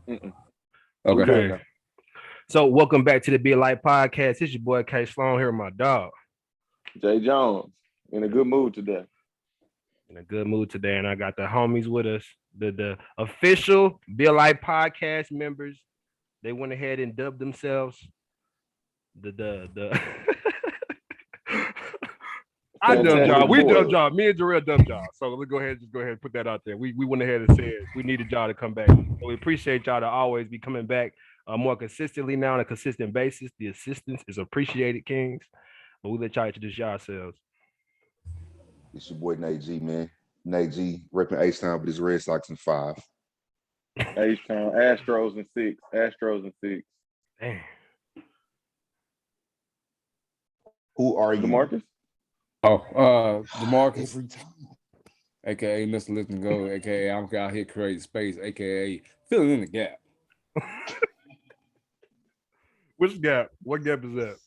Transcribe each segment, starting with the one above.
Mm-mm. Okay. So welcome back to the Be Light Podcast. It's your boy K Sloan here with my dog. Jay Jones in a good mood today. In a good mood today, and I got the homies with us, the official Be Light Podcast members. They went ahead and dubbed themselves the I dubbed y'all. Fantastic We Four. dubbed y'all. Me and Jarrell dubbed y'all. So let's go ahead and put that out there. We went ahead and said we needed y'all to come back. So we appreciate y'all to always be coming back more consistently now on a consistent basis. The assistance is appreciated, Kings. But we let y'all introduce yourselves. It's your boy Nate G, man. Nate G, repping H-Town with his Red Sox in 5. H-Town, Astros and 6. Astros and 6. Damn. Who are you? DeMarcus? DeMarcus, Every time. aka Mr. Listen Go, aka I'm out here creating space, aka filling in the gap. Which gap? What gap is that?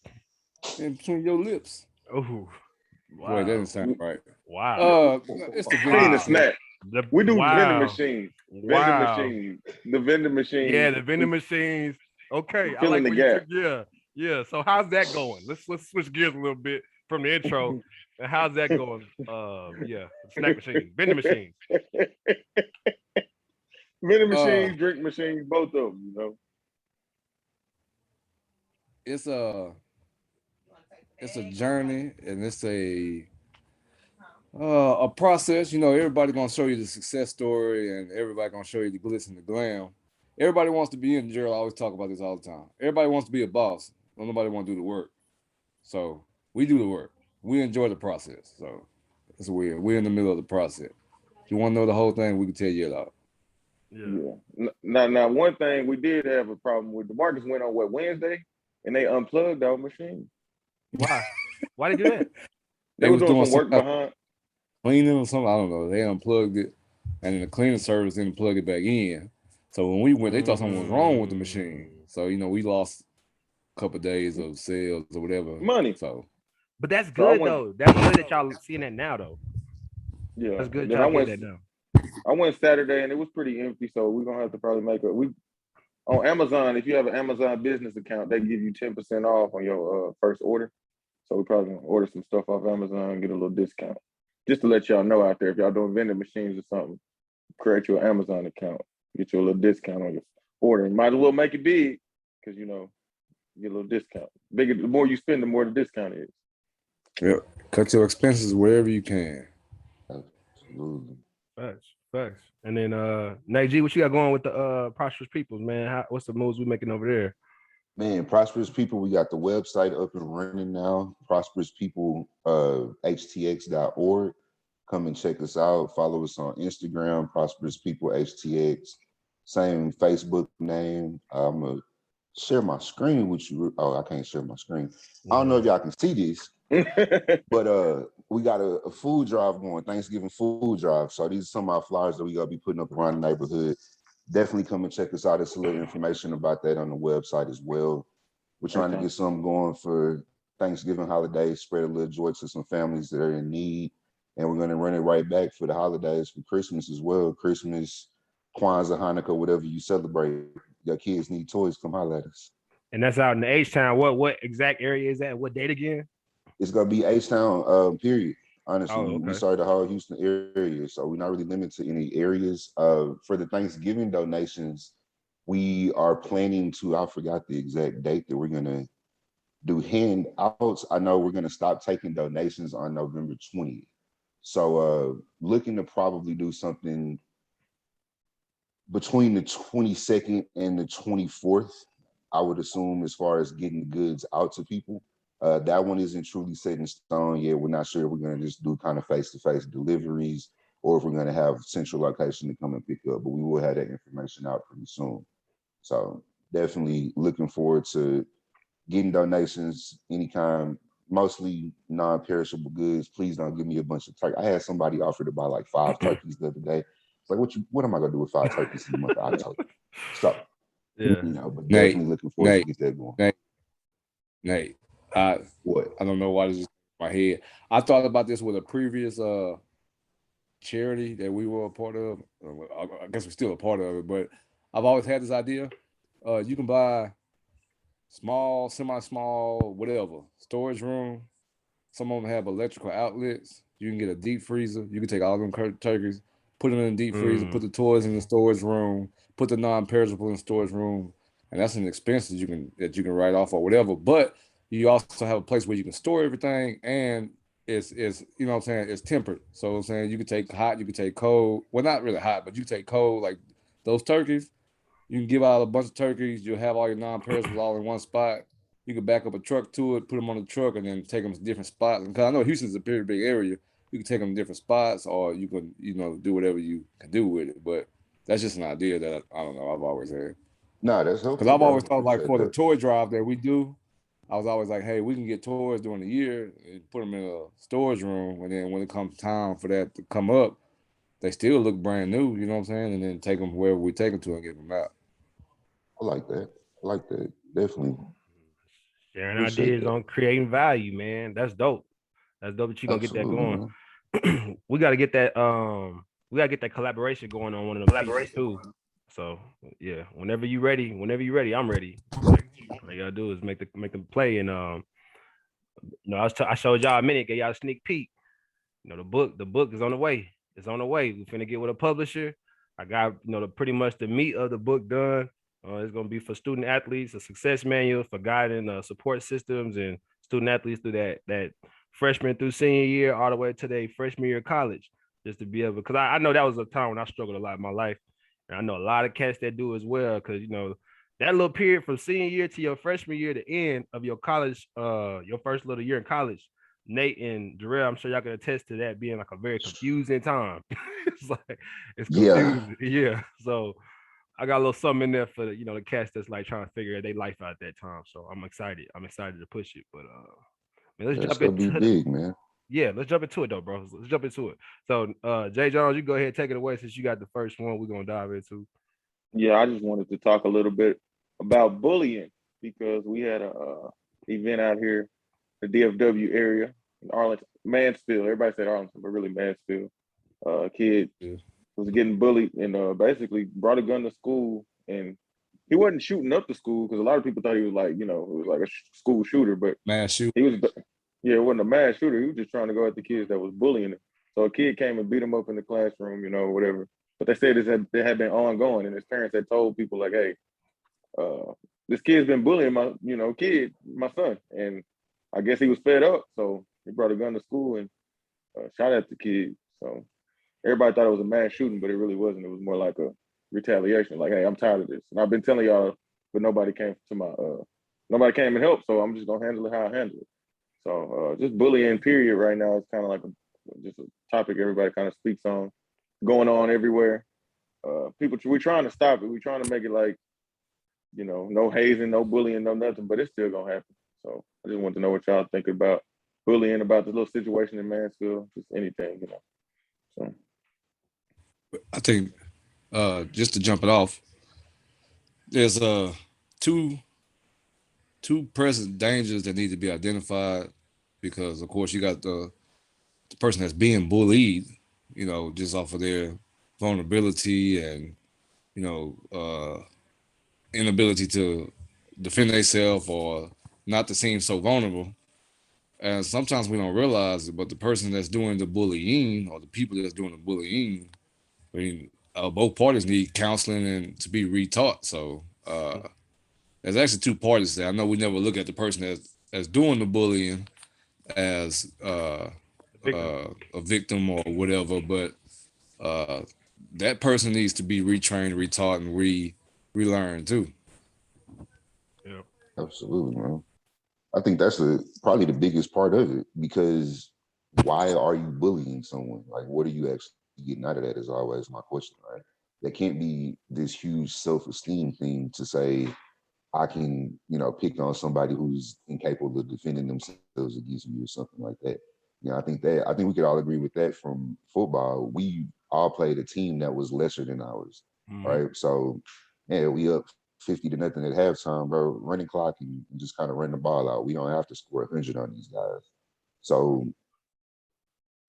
In between your lips. Oh, wow. Wait, that doesn't sound right. Wow. It's the Clean vending the snack. The- We do wow. vending machines. Vending Wow. machines. The vending machines. Yeah, the vending machines. Okay, I Filling like the where you gap. took. Yeah. So how's that going? Let's switch gears a little bit from the intro. And how's that going? Yeah, snack machines, vending machines. Vending machines, drink machines, both of them, It's a journey, and it's a process. You know, everybody gonna show you the success story, and everybody gonna show you the glitz and the glam. Everybody wants to be in Gerald. I always talk about this all the time. Everybody wants to be a boss. Nobody want to do the work. So we do the work. We enjoy the process. So it's weird. We're in the middle of the process. If you want to know the whole thing, we can tell you it all. Yeah. Now, one thing we did have a problem with. DeMarcus went on Wednesday, and they unplugged our machine. Why? Why did you do that? They was doing some work behind. Cleaning or something. I don't know. They unplugged it, and then the cleaning service didn't plug it back in. So when we went, they thought something was wrong with the machine. So we lost a couple of days of sales or whatever. Money. So, but that's good though. That's good that y'all seeing that now though. Yeah, that's good. Then y'all getting that now. I went Saturday and it was pretty empty, so we're gonna have to probably make on Amazon. If you have an Amazon business account, they give you 10% off on your first order. So we probably gonna order some stuff off Amazon and get a little discount. Just to let y'all know out there, if y'all doing vending machines or something, create your Amazon account, get you a little discount on your order. Might as well make it big because you get a little discount. Bigger, the more you spend, the more the discount is. yeah, cut your expenses wherever you can. Absolutely. Facts. And then Nate G, what you got going with the prosperous peoples, man? What's the moves we making over there? Man, Prosperous People, we got the website up and running now. Prosperous People, htx.org. Come and check us out. Follow us on Instagram, Prosperous People HTX. Same Facebook name. I'm gonna share my screen with you. Oh, I can't share my screen. I don't know if y'all can see this, but we got a food drive going, Thanksgiving food drive. So these are some of our flyers that we gotta be putting up around the neighborhood. Definitely come and check us out. There's a little information about that on the website as well. We're trying to get something going for Thanksgiving holidays, spread a little joy to some families that are in need. And we're going to run it right back for the holidays, for Christmas as well. Christmas, Kwanzaa, Hanukkah, whatever you celebrate. Your kids need toys, come holler at us. And that's out in the H-Town. What exact area is that? What date again? It's going to be H-Town, period. Honestly, okay. We started the whole Houston area, so we're not really limited to any areas. For the Thanksgiving donations, we are planning to, I forgot the exact date that we're going to do handouts. I know we're going to stop taking donations on November 20th. So looking to probably do something between the 22nd and the 24th, I would assume, as far as getting the goods out to people. That one isn't truly set in stone yet. We're not sure if we're going to just do kind of face-to-face deliveries or if we're going to have central location to come and pick up, but we will have that information out pretty soon. So definitely looking forward to getting donations, any kind, mostly non-perishable goods. Please don't give me a bunch of turkey. I had somebody offer to buy like 5 turkeys the other day. It's like, what am I gonna do with 5 turkeys in the month of October? So, but definitely looking forward to get that going. Nate, what? I don't know why this is in my head. I thought about this with a previous charity that we were a part of. I guess we're still a part of it, but I've always had this idea. You can buy small, semi-small, whatever storage room. Some of them have electrical outlets. You can get a deep freezer. You can take all them turkeys, put them in the deep freezer, put the toys in the storage room, put the non-perishable in the storage room, and that's an expense that you can write off or whatever. But you also have a place where you can store everything, and it's you know what I'm saying, it's tempered. So I'm saying you can take hot, you can take cold. Well, not really hot, but you can take cold. Like those turkeys, you can give out a bunch of turkeys. You'll have all your non-perishables all in one spot. You can back up a truck to it, put them on the truck, and then take them to different spots. Because I know Houston's a pretty big area. You can take them to different spots, or you can, do whatever you can do with it. But that's just an idea that I don't know. I've always had. Nah, that's Because helpful, I've bro. always thought, like, Appreciate for the that. toy drive that we do, I was always like, hey, we can get toys during the year and put them in a storage room, and then when it comes time for that to come up, they still look brand new. You know what I'm saying? And then take them wherever we take them to and get them out. I like that. I like that. Definitely Sharing appreciate ideas that. on creating value, man. That's dope. That's dope that you're gonna get that Absolutely, going. man. We gotta get that collaboration going on one of them features too. So yeah, whenever you ready, I'm ready. Like all you gotta do is make them play. And I showed y'all a minute, gave y'all a sneak peek. The book is on the way. It's on the way. We finna get with a publisher. I got pretty much the meat of the book done. It's gonna be for student athletes, a success manual for guiding support systems and student athletes through that freshman through senior year, all the way to their freshman year of college, just to be able. Because I know that was a time when I struggled a lot in my life, and I know a lot of cats that do as well. Because that little period from senior year to your freshman year, the end of your college, your first little year in college. Nate and Jarrell, I'm sure y'all can attest to that being like a very confusing time. It's Yeah, confusing. Yeah. So I got a little something in there for the cats that's like trying to figure their life out at that time. So I'm excited. I'm excited to push it. But man, let's that's jump gonna be into big, man. yeah, let's jump into it though, bro. Let's jump into it. So Jay Jones, you go ahead and take it away since you got the first one we're gonna dive into. Yeah, I just wanted to talk a little bit about bullying because we had a event out here, the DFW area in Arlington, Mansfield. Everybody said Arlington, but really Mansfield. A kid Yeah. was getting bullied and basically brought a gun to school, and he wasn't shooting up the school because a lot of people thought he was like, it was like a school shooter, but Man, shoot. he was, yeah, it wasn't a mass shooter. He was just trying to go at the kids that was bullying him. So a kid came and beat him up in the classroom, whatever. But they said it had been ongoing, and his parents had told people like, "Hey, this kid's been bullying my, my son," and I guess he was fed up, so he brought a gun to school and shot at the kid. So everybody thought it was a mass shooting, but it really wasn't. It was more like a retaliation. Like, hey, I'm tired of this, and I've been telling y'all, but nobody came and helped. So I'm just gonna handle it how I handle it. So just bullying, period, right now is kind of like just a topic everybody kind of speaks on, going on everywhere. We're trying to stop it. We're trying to make it like, no hazing, no bullying, no nothing, but it's still gonna happen. So I just want to know what y'all think about bullying, about this little situation in Mansfield, just anything. So I think just to jump it off, there's two two present dangers that need to be identified because of course you got the person that's being bullied, just off of their vulnerability and you know inability to defend themselves or not to seem so vulnerable. And sometimes we don't realize it, but the person that's doing the bullying or the people that's doing the bullying, I mean, both parties need counseling and to be retaught. So there's actually two parties there. I know we never look at the person that's doing the bullying as a victim or whatever, but uh, that person needs to be retrained, retaught, and relearned too. Yeah. Absolutely, man. I think that's probably the biggest part of it because why are you bullying someone? Like, what are you actually getting out of that? Is always my question, right? There can't be this huge self-esteem thing to say I can, pick on somebody who's incapable of defending themselves against me or something like that. I think we could all agree with that from football. We all played a team that was lesser than ours, Mm-hmm. right? So, yeah, we up 50-0 at halftime, bro. Running clock and just kind of run the ball out. We don't have to score 100 on these guys. So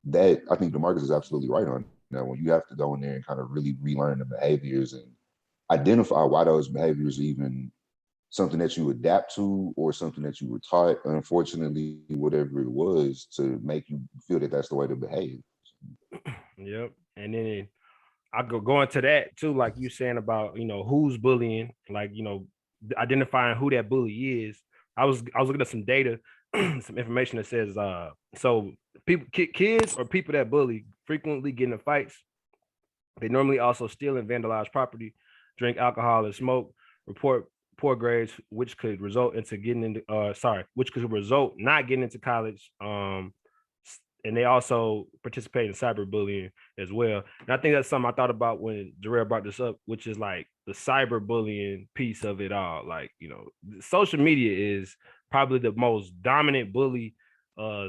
that I think DeMarcus is absolutely right on that one. You have to go in there and kind of really relearn the behaviors and identify why those behaviors even something that you adapt to or something that you were taught, unfortunately, whatever it was to make you feel that that's the way to behave. Yep. And then I go into that too, like you saying about, who's bullying, like, identifying who that bully is. I was looking at some data, some information that says so people kids or people that bully frequently get in fights. They normally also steal and vandalize property, drink alcohol and smoke, report poor grades, which could result into getting into which could result not getting into college. And they also participate in cyberbullying as well. And I think that's something I thought about when Jarrell brought this up, which is like the cyberbullying piece of it all. Like, social media is probably the most dominant bully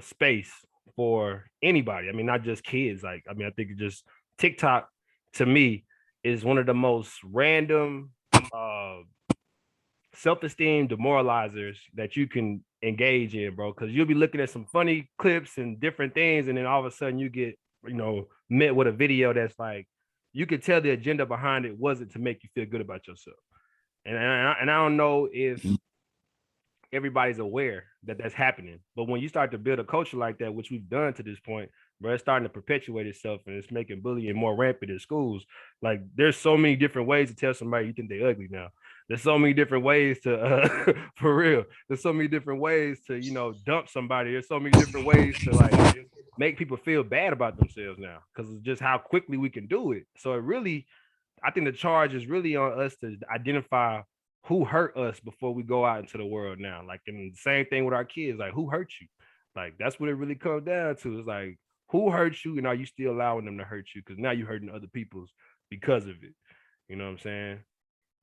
space for anybody. I mean, not just kids. Like, I mean, I think it just TikTok to me is one of the most random self-esteem demoralizers that you can engage in, bro, because you'll be looking at some funny clips and different things, and then all of a sudden you get met with a video that's like, you could tell the agenda behind it wasn't to make you feel good about yourself. And I don't know if everybody's aware that that's happening, but when you start to build a culture like that, which we've done to this point, bro, it's starting to perpetuate itself, and it's making bullying more rampant in schools. Like, there's so many different ways to tell somebody you think they're ugly now. There's so many different ways to for real. There's so many different ways to dump somebody. There's so many different ways to like make people feel bad about themselves now, because it's just how quickly we can do it. So it really, I think the charge is really on us to identify who hurt us before we go out into the world now. Like, and the same thing with our kids, like, who hurt you? Like, that's what it really comes down to. It's like, who hurt you, and are you still allowing them to hurt you? Because now you're hurting other people's because of it. You know what I'm saying?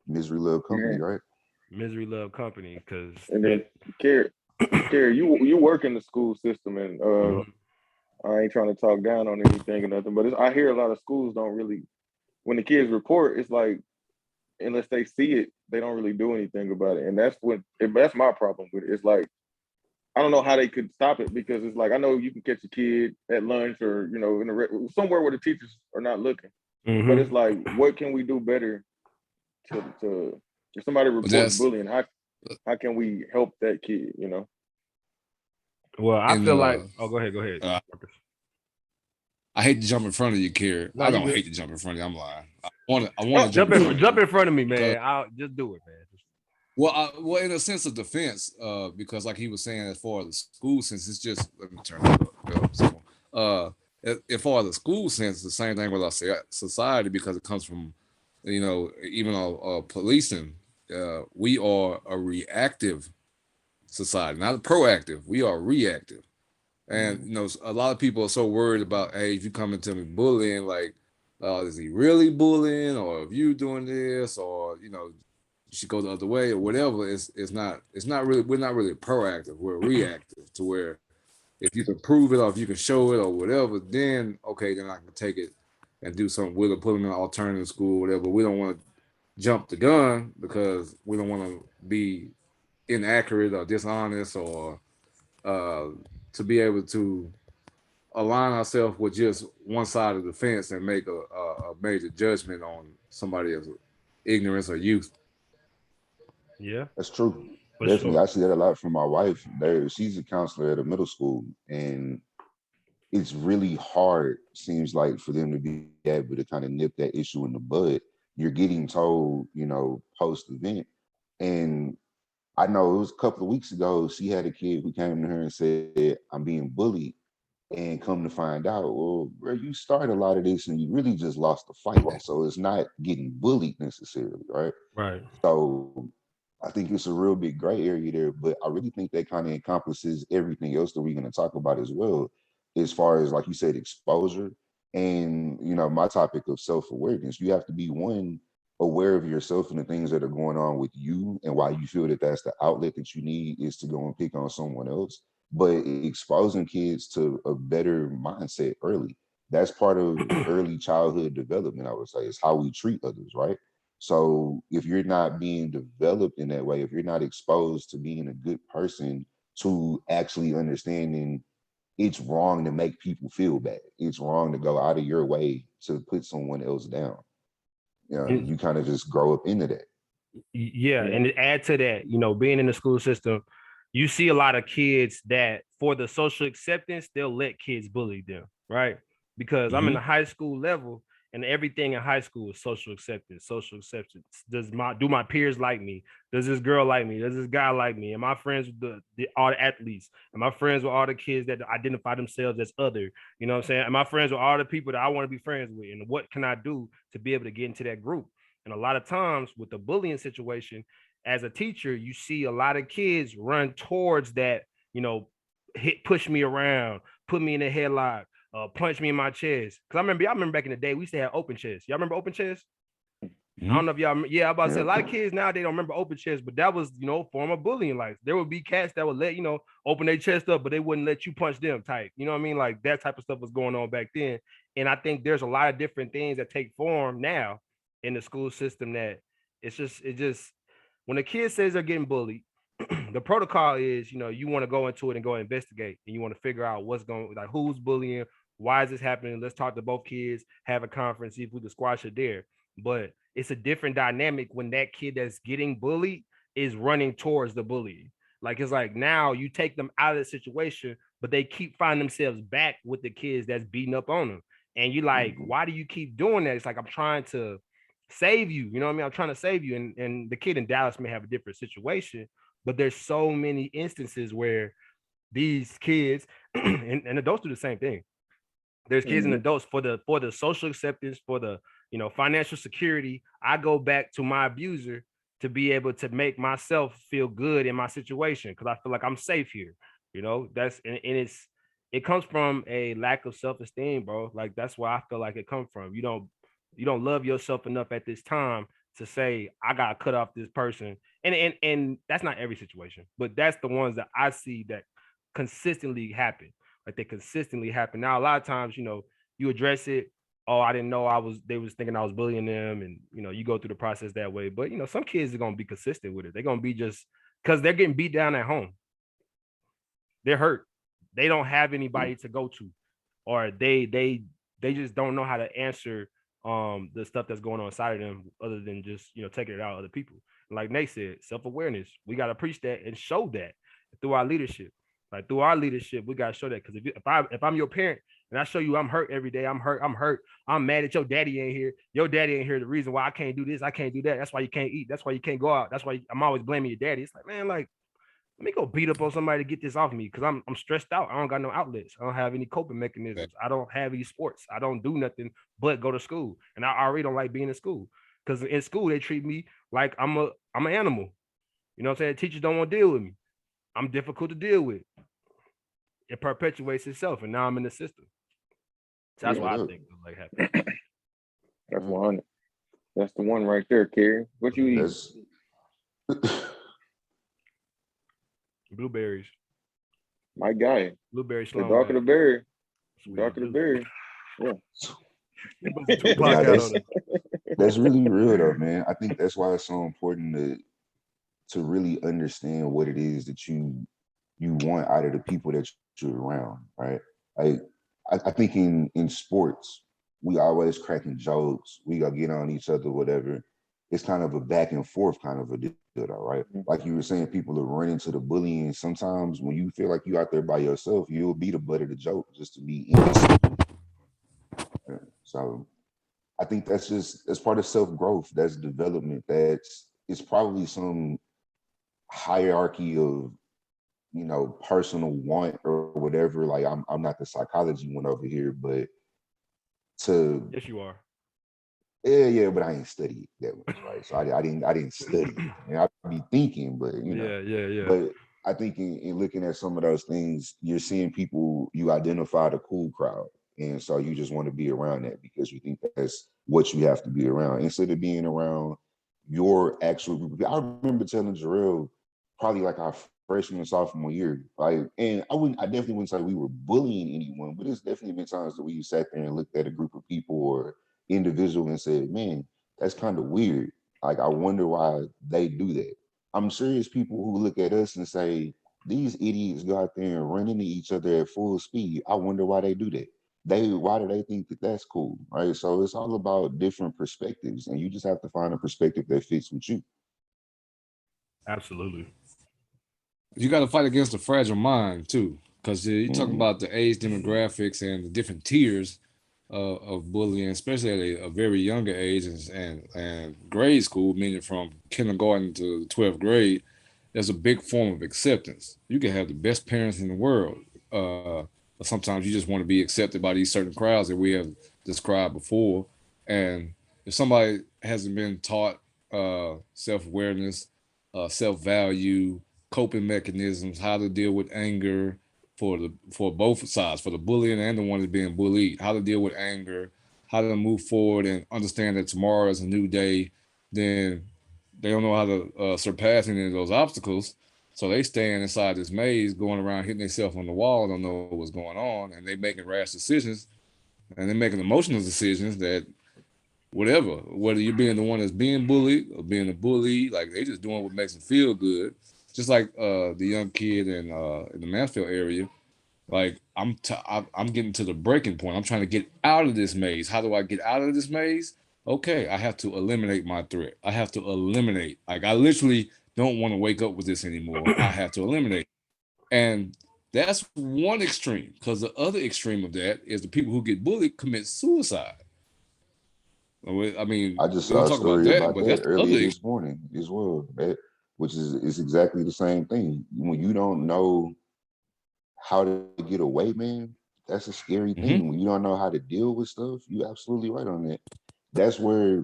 Misery love company, Yeah. right? Misery love company. Because And then Carrie, you work in the school system, and I ain't trying to talk down on anything or nothing, but I hear a lot of schools don't really, when the kids report, it's like, unless they see it, they don't really do anything about it. And that's my problem with it. It's like, I don't know how they could stop it, because it's like, I know you can catch a kid at lunch or, in somewhere where the teachers are not looking, but it's like, what can we do better to if somebody reports bullying, how can we help that kid, Well, I feel like, go ahead. I hate to jump in front of you, Kerry. No, I don't hate to jump in front of you. I'm lying. I want to jump in front of me, man. I'll just do it, man. Well, in a sense of defense, because like he was saying, as far as the school sense, it's just, let me turn it up. As far as the school sense, the same thing with our society, because it comes from, even our policing. We are a reactive society, not proactive. We are reactive. And a lot of people are so worried about, hey, if you come and tell me bullying, like, is he really bullying, or if you doing this, or you should go the other way, or whatever. It's not really, we're not really proactive. We're reactive, to where if you can prove it, or if you can show it, or whatever, then okay, then I can take it and do something with it, put them in an alternative school, whatever. We don't want to jump the gun, because we don't want to be inaccurate or dishonest, or to be able to align ourselves with just one side of the fence and make a major judgment on somebody else's ignorance or youth. Yeah, that's true. For Definitely, sure. I see that a lot from my wife. She's a counselor at a middle school, and it's really hard, seems like, for them to be able to kind of nip that issue in the bud. You're getting told, post event, and I know it was a couple of weeks ago, she had a kid who came to her and said, I'm being bullied. And come to find out, well, bro, you started a lot of this and you really just lost the fight. So it's not getting bullied necessarily, right? Right. So I think it's a real big gray area there, but I really think that kind of encompasses everything else that we're going to talk about as well, as far as, like you said, exposure and, my topic of self-awareness. You have to be, one, aware of yourself and the things that are going on with you, and why you feel that that's the outlet that you need is to go and pick on someone else. But exposing kids to a better mindset early, that's part of early childhood development, I would say, is how we treat others, right? So if you're not being developed in that way, if you're not exposed to being a good person, to actually understanding it's wrong to make people feel bad, it's wrong to go out of your way to put someone else down, You know, And- you kind of just grow up into that. Yeah, and to add to that, being in the school system, you see a lot of kids that for the social acceptance, they'll let kids bully them, right? Because I'm in the high school level and everything in high school is social acceptance, social acceptance. Do my peers like me? Does this girl like me? Does this guy like me? Am I friends with all the athletes? Am I friends with all the kids that identify themselves as other? You know what I'm saying? Am I friends with all the people that I want to be friends with? And what can I do to be able to get into that group? And a lot of times with the bullying situation, as a teacher, you see a lot of kids run towards that, push me around, put me in a headlock, punch me in my chest. Cause I remember back in the day, we used to have open chest. Y'all remember open chest? I don't know if y'all, I'm about to say a lot of kids now, they don't remember open chest, but that was, form of bullying. Like there would be cats that would let, open their chest up, but they wouldn't let you punch them type. You know what I mean? Like that type of stuff was going on back then. And I think there's a lot of different things that take form now in the school system that it just when the kid says they're getting bullied, the protocol is, you want to go into it and go investigate and you want to figure out what's going, like who's bullying, why is this happening? Let's talk to both kids, have a conference, see if we can squash it there. But it's a different dynamic when that kid that's getting bullied is running towards the bully. Like it's like now you take them out of the situation, but they keep finding themselves back with the kids that's beating up on them. And you're like, why do you keep doing that? It's like I'm trying to save you. You know what I mean? I'm trying to save you. And the kid in Dallas may have a different situation, but there's so many instances where these kids and adults do the same thing. There's kids and adults for the social acceptance, for the financial security. I go back to my abuser to be able to make myself feel good in my situation because I feel like I'm safe here. That's and it comes from a lack of self-esteem, bro. Like that's where I feel like it comes from. You don't love yourself enough at this time to say I gotta cut off this person. And that's not every situation, but that's the ones that I see that consistently happen. Like they consistently happen. Now, a lot of times, you address it. Oh, I didn't know they was thinking I was bullying them. And, you go through the process that way. But, some kids are going to be consistent with it. They're going to be just because they're getting beat down at home. They're hurt. They don't have anybody to go to, or they just don't know how to answer the stuff that's going on inside of them other than just, taking it out on other people. And like Nate said, self-awareness, we got to preach that and show that through our leadership. Like through our leadership, we gotta show that because if I'm your parent and I show you I'm hurt every day, I'm hurt, I'm mad at your daddy ain't here. Your daddy ain't here. The reason why I can't do this, I can't do that. That's why you can't eat. That's why you can't go out. That's why I'm always blaming your daddy. It's like, man, like let me go beat up on somebody to get this off me because I'm stressed out. I don't got no outlets. I don't have any coping mechanisms. I don't have any sports. I don't do nothing but go to school, and I already don't like being in school because in school they treat me like I'm an animal. You know what I'm saying? Teachers don't want to deal with me. I'm difficult to deal with. It perpetuates itself, and now I'm in the system. So that's why I think like happened. That's 100. That's the one right there, Kerry. What you eat? Blueberries. My guy. Blueberry The slime. darker the berry. Sweet Darker the berry. Yeah. That's really real though, man. I think that's why it's so important to really understand what it is that you want out of the people that you're around, right? Like I think in sports, we always cracking jokes, we gotta get on each other, whatever. It's kind of a back and forth kind of a deal, right? Like you were saying, people are running to the bullying. Sometimes when you feel like you out there by yourself, you'll be the butt of the joke just to be innocent. So I think that's part of self-growth, that's development, it's probably some hierarchy of personal want or whatever. Like I'm not the psychology one over here, but yes you are. Yeah, but I ain't studied that much, right? So I didn't study. And I be thinking, but Yeah. But I think in looking at some of those things, you're seeing people, you identify the cool crowd. And so you just want to be around that because you think that's what you have to be around instead of being around your actual group. I remember telling Jarrell probably like our freshman and sophomore year, like, and I definitely wouldn't say we were bullying anyone, but it's definitely been times that we sat there and looked at a group of people or individual and said, man, that's kind of weird. Like, I wonder why they do that. I'm sure it's people who look at us and say, these idiots go out there and run into each other at full speed. I wonder why they do that. why do they think that that's cool, right? So it's all about different perspectives, and you just have to find a perspective that fits with you. Absolutely. You got to fight against the fragile mind too, because you talk about the age demographics and the different tiers of bullying, especially at a very younger age and grade school, meaning from kindergarten to 12th grade. There's a big form of acceptance. You can have the best parents in the world, but sometimes you just want to be accepted by these certain crowds that we have described before. And if somebody hasn't been taught self-awareness, self-value, coping mechanisms, how to deal with anger for both sides, for the bullying and the one that's being bullied, how to deal with anger, how to move forward and understand that tomorrow is a new day, then they don't know how to surpass any of those obstacles. So they stand inside this maze, going around hitting themselves on the wall, don't know what's going on, and they making rash decisions, and they're making emotional decisions that whatever, whether you're being the one that's being bullied or being a bully, like they just doing what makes them feel good. Just like the young kid in the Mansfield area, like I'm getting to the breaking point. I'm trying to get out of this maze. How do I get out of this maze? Okay, I have to eliminate my threat. I have to eliminate. Like I literally don't want to wake up with this anymore. I have to eliminate. And that's one extreme, because the other extreme of that is the people who get bullied commit suicide. I mean, I just we saw don't a talk about story that, about but that that's the earlier other. this morning as well. Which is exactly the same thing. When you don't know how to get away, man, that's a scary thing. When you don't know how to deal with stuff, you're absolutely right on that. That's where,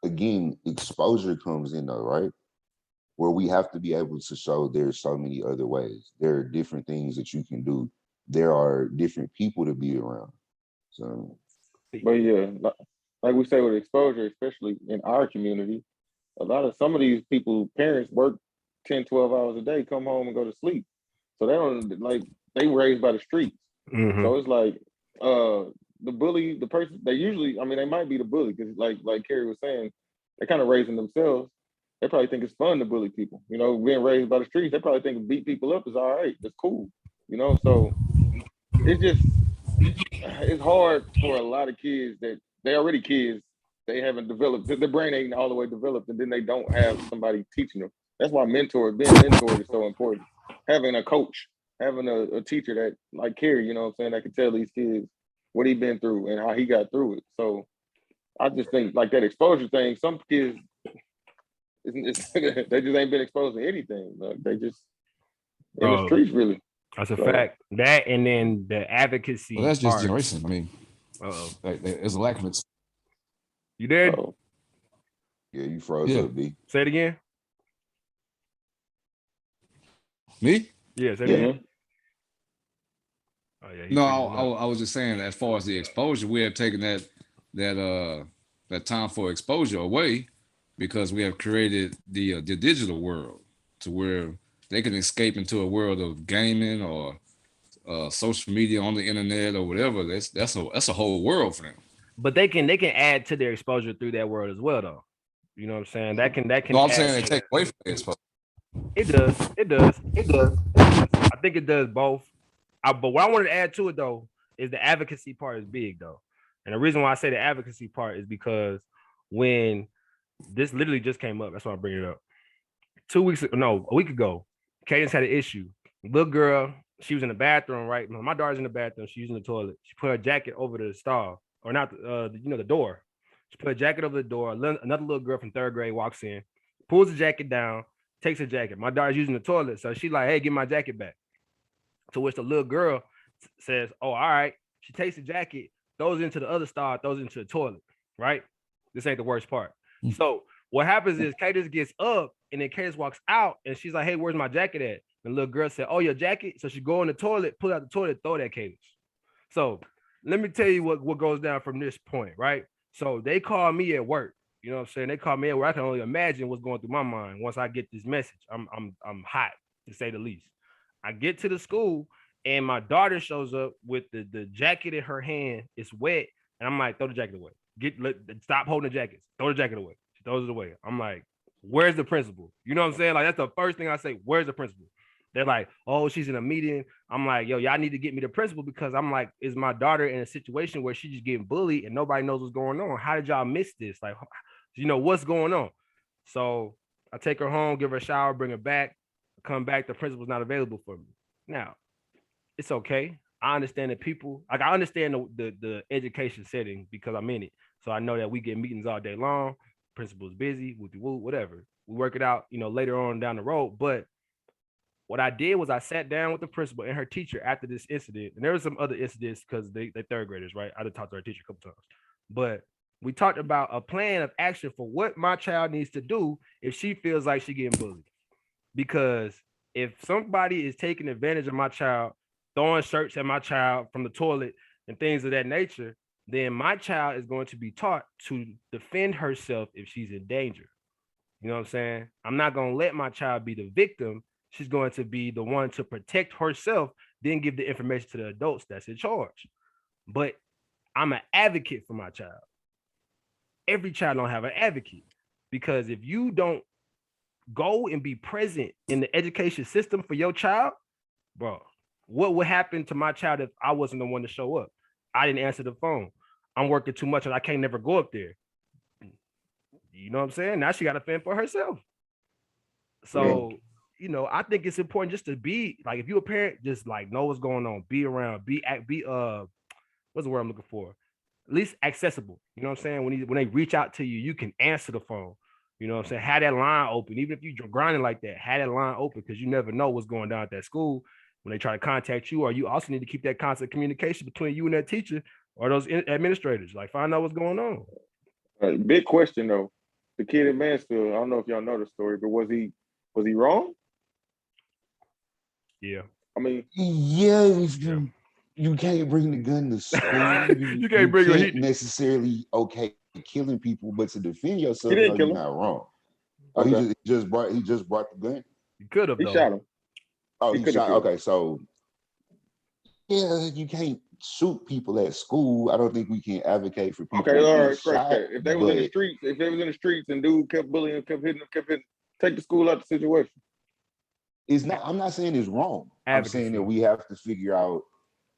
again, exposure comes in, though, right? Where we have to be able to show there's so many other ways. There are different things that you can do. There are different people to be around. So, But yeah, like we say with exposure, especially in our community, a lot of some of these people, parents work 10, 12 hours a day, come home and go to sleep. So they don't like they raised by the streets. So it's like the bully, the person they usually, I mean, they might be the bully because like Carrie was saying, they're kind of raising themselves. They probably think it's fun to bully people. You know, being raised by the streets, they probably think beat people up is all right. That's cool. You know, so it's just it's hard for a lot of kids that they already kids. They haven't developed the brain ain't all the way developed, and then they don't have somebody teaching them. That's why being mentored is so important. Having a coach, having a teacher that like Kerry, you know what I'm saying, that can tell these kids what he been through and how he got through it. So I just think like that exposure thing, some kids they just ain't been exposed to anything. Like, they just in the streets really. That's a So, fact. That and then the advocacy. Well, that's just part. generation. I mean, Uh-oh. there's a lack of it. You did? so yeah, you froze up, B. Say it again. Me? Yeah, say it Yeah. again. Oh yeah. No, I was just saying, as far as the exposure, we have taken that time for exposure away because we have created the digital world to where they can escape into a world of gaming or social media on the internet or whatever. That's a whole world for them. But they can add to their exposure through that world as well, though. You know what I'm saying? That can No, I'm add saying they to take that. away from the exposure. It does. It does. It does. I think it does both. But what I wanted to add to it though is the advocacy part is big though, and the reason why I say the advocacy part is because when this literally just came up, that's why I bring it up. A week ago, Cadence had an issue. Little girl, she was in the bathroom, right? My daughter's in the bathroom. She's using the toilet. She put her jacket over the stall, or not, the door. She put her jacket over the door. Another little girl from third grade walks in, pulls the jacket down, takes her jacket. My daughter's using the toilet, so she's like, "Hey, give my jacket back." To which the little girl says, "Oh, all right." She takes the jacket, throws it into the other stall, throws it into the toilet, right? This ain't the worst part. So what happens is Cadence gets up and then Cadence walks out and she's like, "Hey, where's my jacket at?" And the little girl said, "Oh, your jacket." So she go in the toilet, pull out the toilet, throw that Cadence. So let me tell you what goes down from this point, right? So they call me at work. You know what I'm saying? They call me at work. I can only imagine what's going through my mind once I get this message. I'm hot, to say the least. I get to the school and my daughter shows up with the jacket in her hand. It's wet. And I'm like, throw the jacket away. Stop holding the jackets. Throw the jacket away. She throws it away. I'm like, where's the principal? You know what I'm saying? Like, that's the first thing I say. Where's the principal? They're like, oh, she's in a meeting. I'm like, yo, y'all need to get me the principal because I'm like, is my daughter in a situation where she's just getting bullied and nobody knows what's going on? How did y'all miss this? Like, what's going on? So I take her home, give her a shower, bring her back, come back. The principal's not available for me. Now, it's okay. I understand that people, like I understand the education setting because I'm in it. So I know that we get meetings all day long. Principal's busy, whatever. We work it out, later on down the road. But what I did was I sat down with the principal and her teacher after this incident. And there were some other incidents because they third graders, right? I had talked to her teacher a couple times. But we talked about a plan of action for what my child needs to do if she feels like she's getting bullied. Because if somebody is taking advantage of my child, throwing shirts at my child from the toilet and things of that nature, then my child is going to be taught to defend herself if she's in danger. You know what I'm saying? I'm not going to let my child be the victim. She's going to be the one to protect herself, then give the information to the adults that's in charge. But I'm an advocate for my child. Every child don't have an advocate because if you don't go and be present in the education system for your child, bro, what would happen to my child if I wasn't the one to show up? I didn't answer the phone. I'm working too much and I can't never go up there. You know what I'm saying? Now she got to fend for herself. So, I think it's important just to be like, if you're a parent, just like know what's going on, be around, be what's the word I'm looking for? At least accessible. You know what I'm saying? When they reach out to you, you can answer the phone. You know what I'm saying? Have that line open. Even if you're grinding like that, have that line open because you never know what's going down at that school when they try to contact you, or you also need to keep that constant communication between you and that teacher or those administrators. Like, find out what's going on. Big question though. The kid in Mansfield, I don't know if y'all know the story, but was he wrong? Yeah. I mean, you can't bring the gun to school. You can't bring it necessarily killing people, but to defend yourself, you're not wrong. Okay. He just brought the gun. He could have. He shot him. Oh, he shot. Okay, so you can't shoot people at school. I don't think we can advocate for people. Okay, all right, shot, if they was in the streets, and dude kept bullying, kept hitting, take the school out the situation. It's not. I'm not saying it's wrong. Advocacy. I'm saying that we have to figure out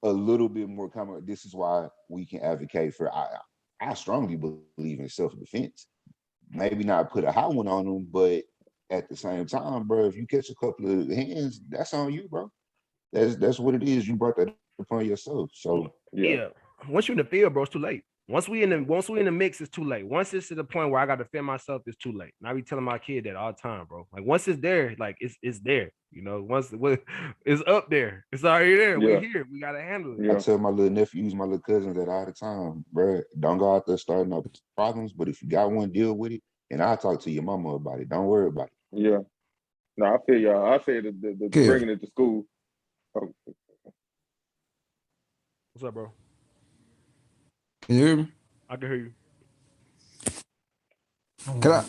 a little bit more common. This is why we can advocate for. I strongly believe in self-defense. Maybe not put a high one on them, but at the same time, bro, if you catch a couple of hands, that's on you, bro. That's what it is. You brought that upon yourself. So yeah. Once you're in the field, bro, it's too late. Once we in the mix, it's too late. Once it's to the point where I got to defend myself, it's too late. And I be telling my kid that all the time, bro. Like once it's there, like it's there. Once it's up there, it's already there. We're here. We gotta handle it. I tell my little nephews, my little cousins that all the time, bro. Don't go out there starting up problems. But if you got one, deal with it. And I'll talk to your mama about it. Don't worry about it. Yeah. No, I feel y'all. I say the bringing it to school. Oh. What's up, bro? Can you hear me? I can hear you. Can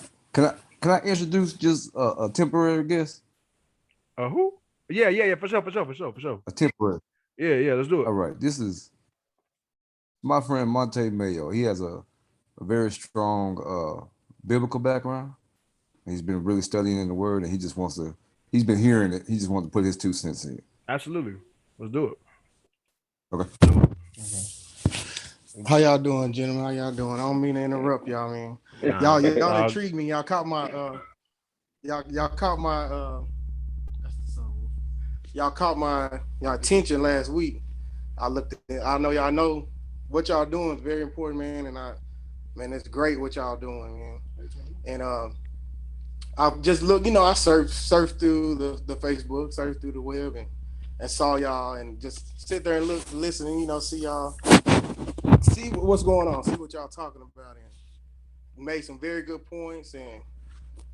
I introduce just a temporary guest? Who? Yeah, for sure. A temporary. Yeah, let's do it. All right. This is my friend Monte Mayo. He has a very strong biblical background. He's been really studying in the word, and he's been hearing it. He just wants to put his 2 cents in. Absolutely. Let's do it. Okay. How y'all doing, gentlemen? How y'all doing? I don't mean to interrupt y'all, man. Y'all intrigued me. Y'all caught my attention last week. I know y'all know what y'all doing is very important, man. And it's great what y'all doing, man. And I just look, I surfed through the Facebook, surfed through the web, and saw y'all, and just sit there and listen, see y'all, see what's going on, see what y'all talking about, and made some very good points, and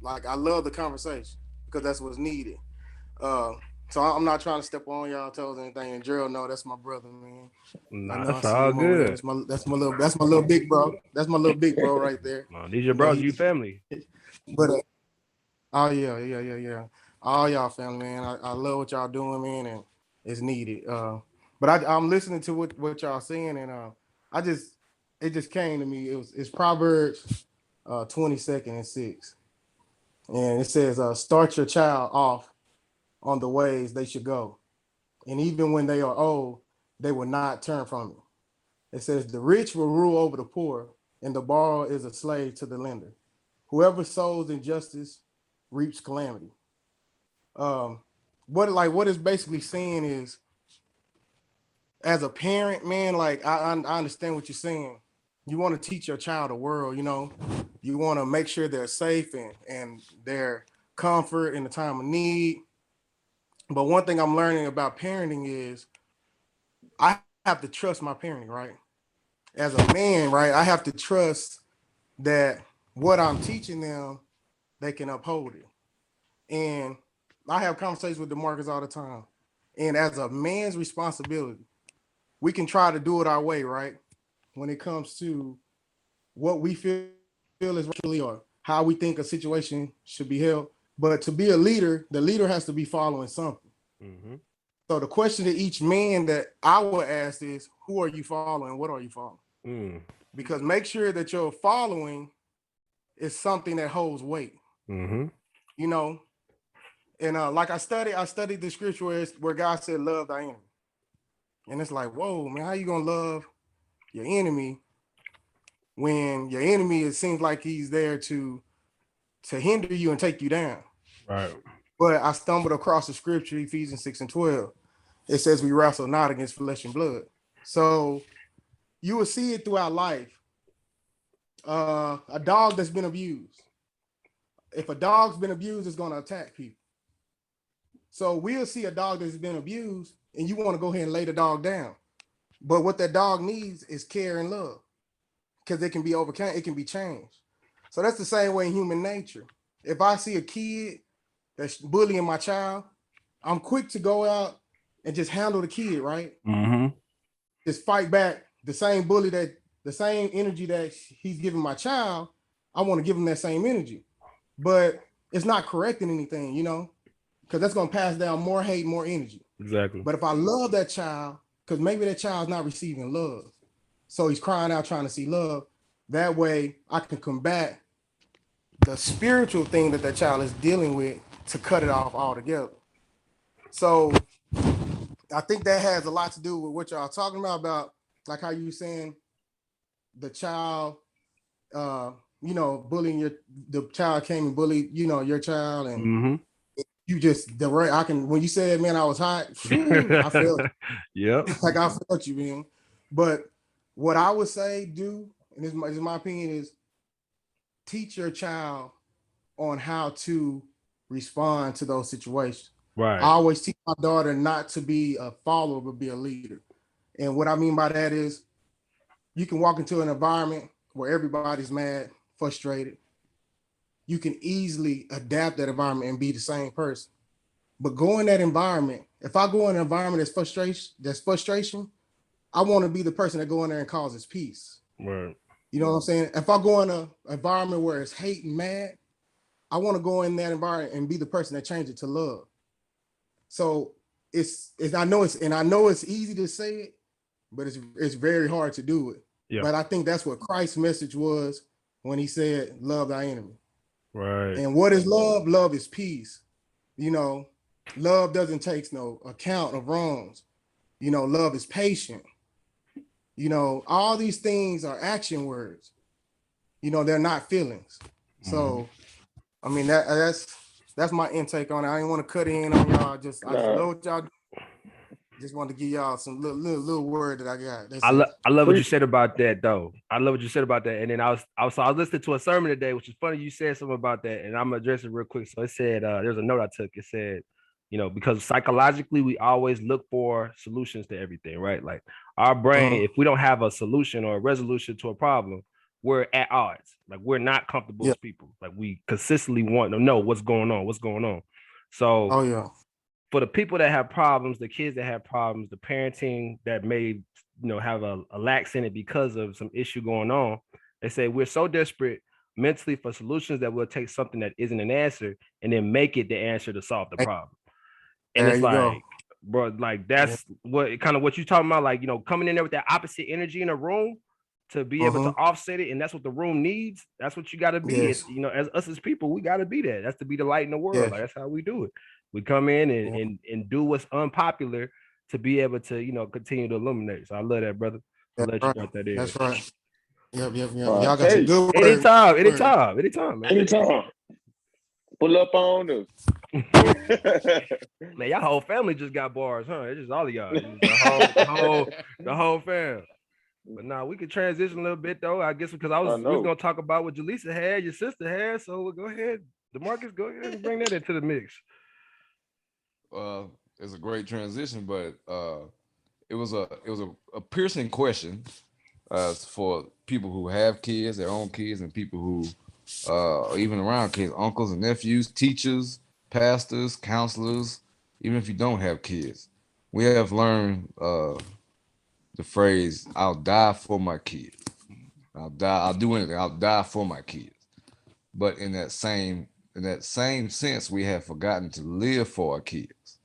like I love the conversation because that's what's needed. So I'm not trying to step on y'all toes or anything. And Gerald, no, that's my brother, man. Nah, that's all good. That's my little big bro. That's my little big bro right there. These your bros, you family. But oh yeah. All y'all family, man. I love what y'all doing, man, and it's needed. But I'm listening to what y'all saying, and it just came to me. It's Proverbs 22nd and 6. And it says, start your child off on the ways they should go. And even when they are old, they will not turn from it. It says, the rich will rule over the poor, and the borrower is a slave to the lender. Whoever sows injustice reaps calamity. What it's basically saying is, as a parent, man, like I understand what you're saying. You want to teach your child the world, you know. You want to make sure they're safe and their comfort in the time of need. But one thing I'm learning about parenting is I have to trust my parenting, right? As a man, right? I have to trust that what I'm teaching them, they can uphold it. And I have conversations with DeMarcus all the time. And as a man's responsibility, we can try to do it our way, right? When it comes to what we feel is really or how we think a situation should be held. But to be a leader, the leader has to be following something. Mm-hmm. So the question to each man that I will ask is, who are you following? What are you following? Mm. Because make sure that your following is something that holds weight. Mm-hmm. You know, and like I studied the scripture where God said, love thy enemy. And it's like, whoa, man, how you gonna love your enemy when your enemy, it seems like he's there to hinder you and take you down. Right. But I stumbled across the scripture, Ephesians 6:12. It says we wrestle not against flesh and blood. So you will see it throughout life. A dog that's been abused. If a dog's been abused, it's going to attack people. So we'll see a dog that's been abused, and you want to go ahead and lay the dog down. But what that dog needs is care and love, because it can be overcome, it can be changed. So that's the same way in human nature. If I see a kid that's bullying my child, I'm quick to go out and just handle the kid, right? Mm-hmm. Just fight back the same bully, that the same energy that he's giving my child. I want to give him that same energy, but it's not correcting anything, you know, because that's going to pass down more hate, more energy. Exactly. But if I love that child, because maybe that child's not receiving love, so he's crying out trying to see love, that way I can combat the spiritual thing that child is dealing with to cut it off altogether. So I think that has a lot to do with what y'all talking about like how you saying the child, you know, bullying the child came and bullied, you know, your child, and Mm-hmm. you just the right. I can, when you said, man, I was hot, I felt Yep. like I felt you, man. But what I would say, do, and this is my opinion, is teach your child on how to respond to those situations. Right. I always teach my daughter not to be a follower, but be a leader. And what I mean by that is you can walk into an environment where everybody's mad, frustrated. You can easily adapt that environment and be the same person. But go in that environment. If I go in an environment that's frustration, I want to be the person that go in there and causes peace. Right. You know what I'm saying? If I go in an environment where it's hate and mad, I want to go in that environment and be the person that changes it to love. So I know it's easy to say it, but it's very hard to do it. Yeah. But I think that's what Christ's message was when he said, love thy enemy. Right. And what is love? Love is peace. You know, love doesn't take no account of wrongs. You know, love is patient. You know, all these things are action words. You know, they're not feelings. So, I mean, that's my intake on it. I didn't want to cut in on y'all. I just love what y'all do. Just wanted to give y'all some little word that I got. I love what you said about that, though. I love what you said about that. And then I was listening to a sermon today, which is funny. You said something about that, and I'm gonna address it real quick. So it said, there's a note I took. It said, you know, because psychologically we always look for solutions to everything, right? Like our brain, if we don't have a solution or a resolution to a problem, we're at odds. Like we're not comfortable as people. Like we consistently want to know what's going on. So for the people that have problems, the kids that have problems, the parenting that may, you know, have a lax in it because of some issue going on, they say we're so desperate mentally for solutions that we'll take something that isn't an answer and then make it the answer to solve the problem. And it's like, bro, like that's what you're talking about. Like, you know, coming in there with that opposite energy in a room, to be able to offset it, and that's what the room needs. That's what you got to be. Yes. You know, as us as people, we got to be that. That's to be the light in the world. Yes. Like, that's how we do it. We come in and do what's unpopular to be able to, you know, continue to illuminate. So I love that, brother. I'll let you brought that in. That's right. Yep. Y'all Y'all got some good words. Anytime, man. Anytime. Pull up on us. Man, y'all whole family just got bars, huh? It's just all of y'all. The whole fam. But now we can transition a little bit though. I guess because we was gonna talk about what Jaleesa had, your sister had. So we'll go ahead, DeMarcus, go ahead and bring that into the mix. It's a great transition, but it was a piercing question for people who have kids, their own kids, and people who even around kids, uncles and nephews, teachers, pastors, counselors, even if you don't have kids. We have learned the phrase, I'll die for my kids. I'll do anything, I'll die for my kids. But in that same sense, we have forgotten to live for our kids.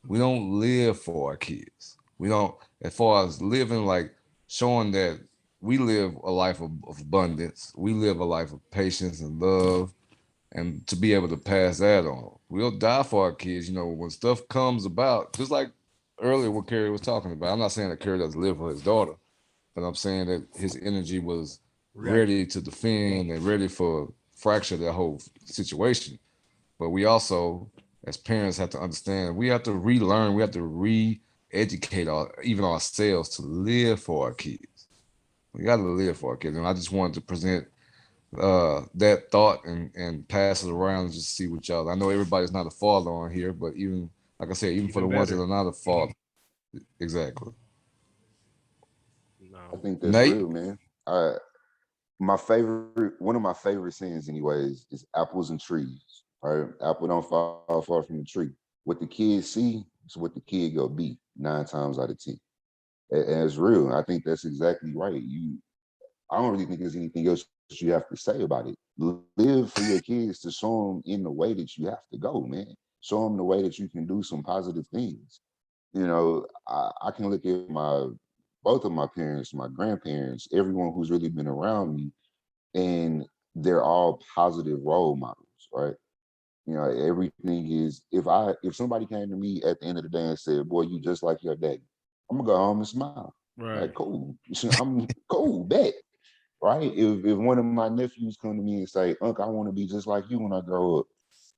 We don't live for our kids. We don't, as far as living, like showing that we live a life of abundance. We live a life of patience and love, and to be able to pass that on. We'll die for our kids, you know, when stuff comes about, just like earlier what Kerry was talking about. I'm not saying that Kerry doesn't live for his daughter, but I'm saying that his energy was ready to defend and ready for fracture that whole situation. But we also, as parents, have to understand, we have to relearn, we have to re-educate even ourselves to live for our kids. We got to live for our kids. And I just wanted to present that thought and pass it around and just see what y'all. I know everybody's not a father on here, but even like I said, even for the ones that are not a father, exactly. I think that's Nate? real, man. One of my favorite sayings, anyways, is apples and trees. Right? Apple don't fall far from the tree. What the kids see is what the kid go be 9 times out of 10. And it's real. I think that's exactly right. I don't really think there's anything else you have to say about it. Live for your kids to show them in the way that you have to go, man. Show them the way that you can do some positive things. You know, I can look at both of my parents, my grandparents, everyone who's really been around me, and they're all positive role models, right? You know, everything is, if somebody came to me at the end of the day and said, boy, you just like your daddy, I'm gonna go home and smile. Right. Like, cool. I'm cool, bet. Right? If one of my nephews come to me and say, Unc, I want to be just like you when I grow up,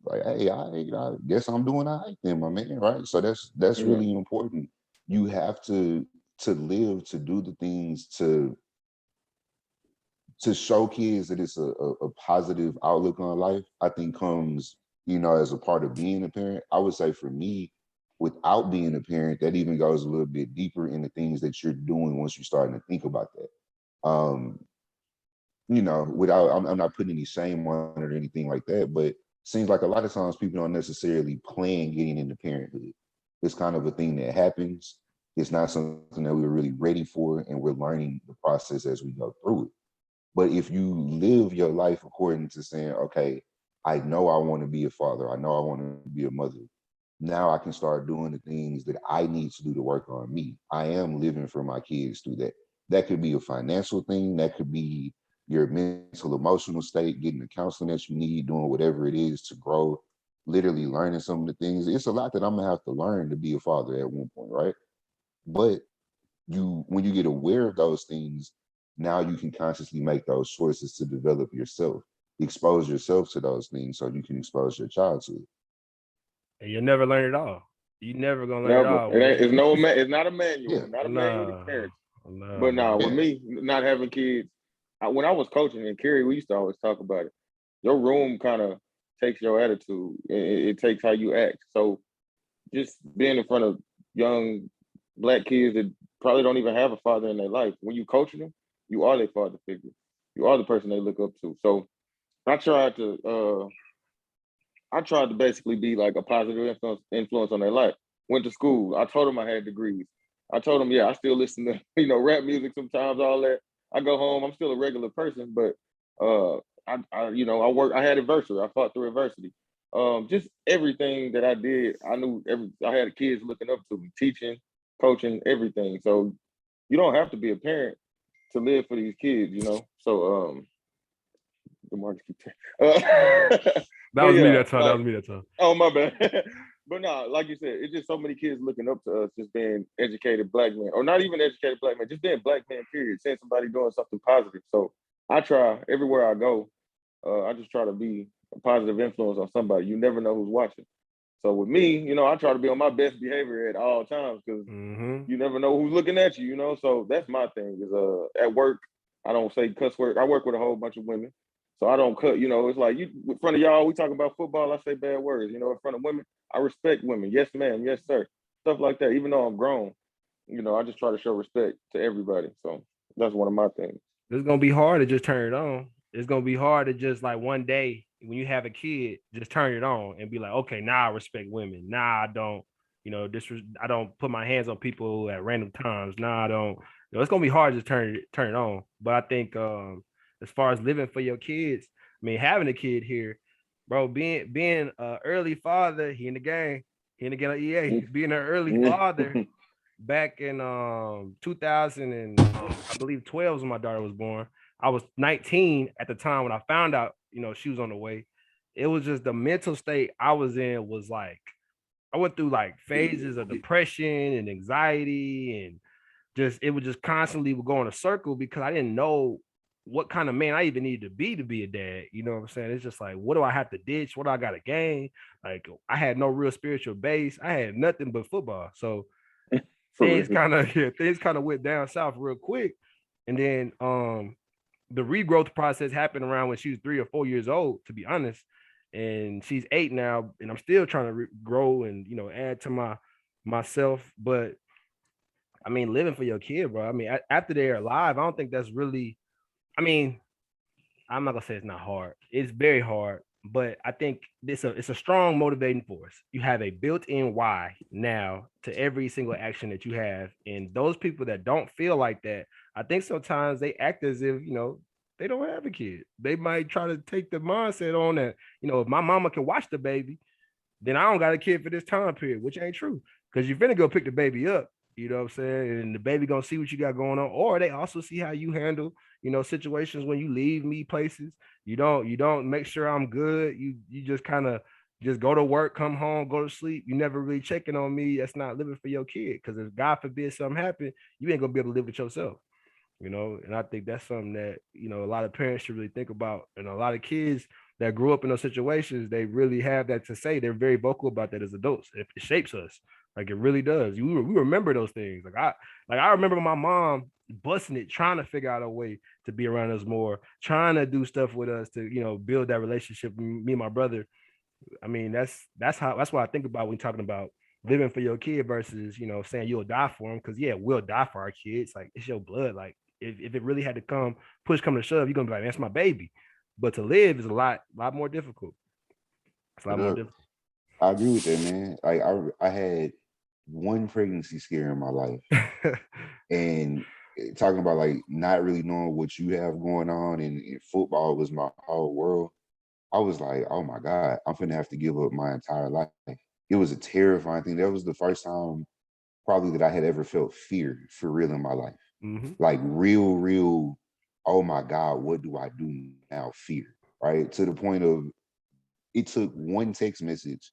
like, hey, I guess I'm doing all right then, my man. Right. So that's really important. You have to live, to do the things to show kids that it's a positive outlook on life, I think comes, you know, as a part of being a parent. I would say for me, without being a parent, that even goes a little bit deeper in the things that you're doing once you're starting to think about that. You know, I'm not putting any shame on it or anything like that, but seems like a lot of times people don't necessarily plan getting into parenthood. It's kind of a thing that happens. It's not something that we were really ready for, and we're learning the process as we go through it. But if you live your life according to saying, okay, I know I want to be a father, I know I want to be a mother, now I can start doing the things that I need to do to work on me. I am living for my kids through that. That could be a financial thing, that could be your mental, emotional state, getting the counseling that you need, doing whatever it is to grow, literally learning some of the things. It's a lot that I'm gonna have to learn to be a father at one point, right? But when you get aware of those things, now you can consciously make those choices to develop yourself, expose yourself to those things so you can expose your child to it. And you'll never learn it all. You never gonna learn it all. It's not a manual. Yeah. Not a manual to parents. No, But with Yeah. me not having kids, when I was coaching and Kerry, we used to always talk about it. Your room kind of takes your attitude. It takes how you act. So just being in front of young Black kids that probably don't even have a father in their life, when you coaching them, you are their father figure. You are the person they look up to. So I tried to basically be like a positive influence on their life. Went to school. I told them I had degrees. I told them, yeah, I still listen to rap music sometimes, all that. I go home, I'm still a regular person, but I work. I had adversity. I fought through adversity. Just everything that I did, I knew I had kids looking up to me, teaching, coaching, everything. So you don't have to be a parent to live for these kids, you know. So the market keep That was me that time. That was me that time. Oh, my bad. But no, like you said, it's just so many kids looking up to us, just being educated black men, or not even educated black men, just being black men, period, seeing somebody doing something positive. So I try everywhere I go, I just try to be a positive influence on somebody. You never know who's watching. So with me, you know, I try to be on my best behavior at all times because you never know who's looking at you, you know. So that's my thing is at work, I don't say cuss word. I work with a whole bunch of women. So I don't cut, you know, it's like you in front of y'all, we talk about football, I say bad words. You know, in front of women, I respect women. Yes, ma'am, yes, sir. Stuff like that. Even though I'm grown, you know, I just try to show respect to everybody. So that's one of my things. It's gonna be hard to just turn it on. It's gonna be hard to just like one day when you have a kid, just turn it on and be like, okay, now I respect women. Now I don't, you know, I don't put my hands on people at random times. Now I don't, you know, it's gonna be hard to turn it on. But I think as far as living for your kids, I mean, having a kid here, bro, being an early father, he in the game on EA, being an early father back in 2000 and I believe 12 when my daughter was born. I was 19 at the time when I found out, you know, she was on the way. It was just the mental state I was in was like I went through like phases of depression and anxiety and just it would just constantly go in a circle because I didn't know what kind of man I even needed to be a dad. You know what I'm saying? It's just like, what do I have to ditch? What do I got to gain? Like I had no real spiritual base. I had nothing but football. So things kind of went down south real quick. And then the regrowth process happened around when she was 3 or 4 years old, to be honest. And she's 8 now, and I'm still trying to grow and, you know, add to myself. But I mean, living for your kid, bro. I mean, after they're alive, I don't think that's really, I mean, I'm not gonna say it's not hard. It's very hard, but I think it's a strong motivating force. You have a built-in why now to every single action that you have. And those people that don't feel like that, I think sometimes they act as if, you know, they don't have a kid. They might try to take the mindset on that, you know, if my mama can watch the baby, then I don't got a kid for this time period, which ain't true. Because you're finna go pick the baby up, you know what I'm saying? And the baby gonna see what you got going on. Or they also see how you handle, you know, situations when you leave me places. You don't make sure I'm good. You just kind of just go to work, come home, go to sleep. You never really checking on me. That's not living for your kid. Because if God forbid something happen, you ain't gonna be able to live with yourself. You know, and I think that's something that, you know, a lot of parents should really think about. And a lot of kids that grew up in those situations, they really have that to say. They're very vocal about that as adults. It shapes us. Like it really does. We remember those things. I remember my mom busting it, trying to figure out a way to be around us more, trying to do stuff with us to, you know, build that relationship. Me and my brother. I mean, that's what I think about when talking about living for your kid versus, you know, saying you'll die for them. Because yeah, we'll die for our kids. Like it's your blood. Like if it really had to come to shove, you're gonna be like, that's my baby. But to live is a lot more difficult. It's a lot more difficult. I agree with that, man. Like I had one pregnancy scare in my life, and talking about like not really knowing what you have going on, and football was my whole world. I was like, oh my God, I'm finna have to give up my entire life. It was a terrifying thing. That was the first time probably that I had ever felt fear for real in my life. Like real, oh my God, what do I do now? Fear, right? To the point of it took one text message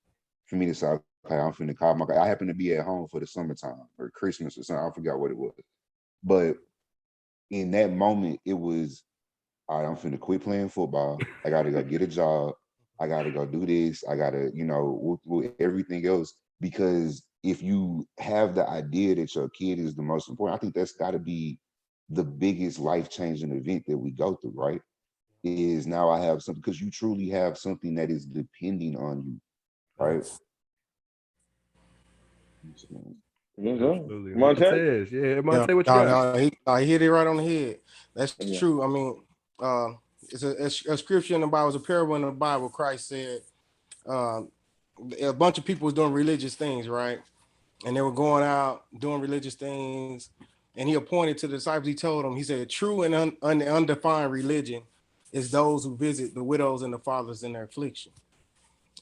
for me to say, okay, I'm finna call my guy. I happened to be at home for the summertime or Christmas or something. I forgot what it was. But in that moment, it was, all right, I'm finna quit playing football. I gotta go get a job. I gotta go do this. I gotta, you know, with everything else. Because if you have the idea that your kid is the most important, I think that's gotta be the biggest life-changing event that we go through, right? Is now I have something, because you truly have something that is depending on you, right? Absolutely. Montez, yeah, Montez, what you got? He hit it right on the head. That's true. I mean, it's a scripture in the Bible, it's a parable in the Bible. Christ said, a bunch of people was doing religious things, right? And they were going out doing religious things. And he appointed to the disciples, he told them, he said, true and undefined religion is those who visit the widows and the fatherless in their affliction.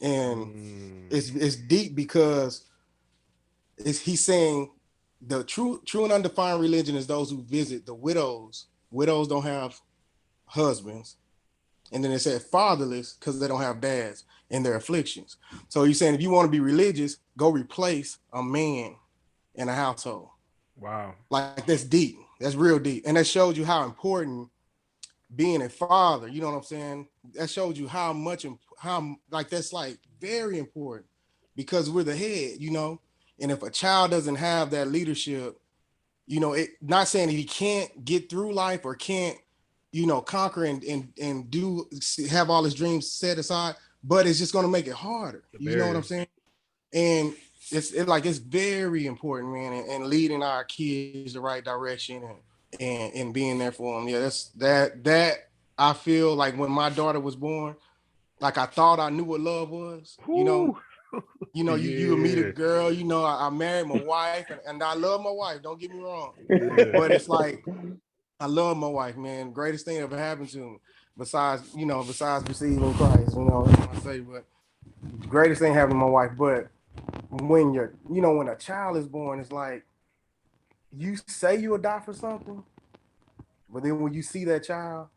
And it's deep because he's saying the true and undefined religion is those who visit the widows widows don't have husbands. And then it said fatherless because they don't have dads in their afflictions. So you're saying if you want to be religious, go replace a man in a household. Wow. Like that's deep. That's real deep. And that shows you how important being a father, you know what I'm saying? That shows you how much, how like that's like very important because we're the head, you know? And if a child doesn't have that leadership, you know, it not saying that he can't get through life or can't, you know, conquer and do have all his dreams set aside, but it's just going to make it harder. You know what I'm saying? And it's very important, man, and leading our kids the right direction and being there for them. Yeah, that I feel like when my daughter was born, like I thought I knew what love was, you know. You know, you would meet a girl, you know, I married my wife and I love my wife, don't get me wrong. But it's like I love my wife, man. Greatest thing ever happened to me, besides receiving Christ, you know, that's what I say. But greatest thing happened to my wife. But when when a child is born, it's like you say you'll die for something, but then when you see that child,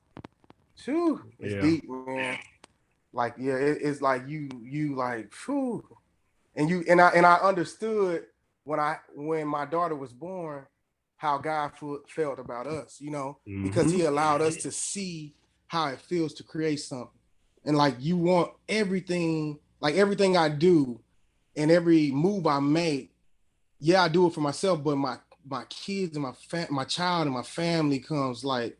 it's deep, man. Like, yeah, it's like you like, phew. And I understood when my daughter was born how God felt about us, you know, because he allowed us to see how it feels to create something. And like you want everything I do and every move I make, yeah, I do it for myself, but my kids and my child and my family comes like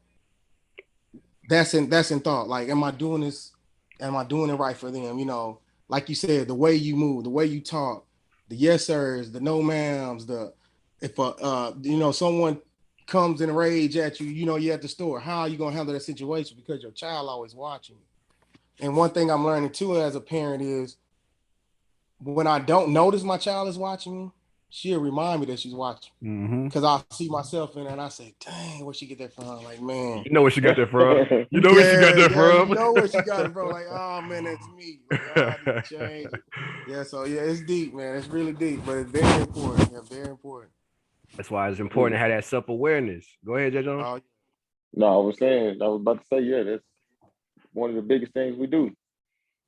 that's in thought. Like, am I doing this? Am I doing it right for them? You know, like you said, the way you move, the way you talk, the yes sirs, the no ma'ams, if someone comes in a rage at you, you know, you're at the store. How are you gonna handle that situation? Because your child always watching you. And one thing I'm learning too as a parent is when I don't notice my child is watching me, she'll remind me that she's watching. Because I see myself in it and I say, dang, where'd she get that from? Like, man. You know where she got that from. You know where she got that from. You know where she got it from. Like, oh, man, that's me. Like, I need to change it. Yeah, so, yeah, it's deep, man. It's really deep, but it's very important. Yeah, very important. That's why it's important to have that self-awareness. Go ahead, Jay Jones. No, I was about to say, yeah, that's one of the biggest things we do.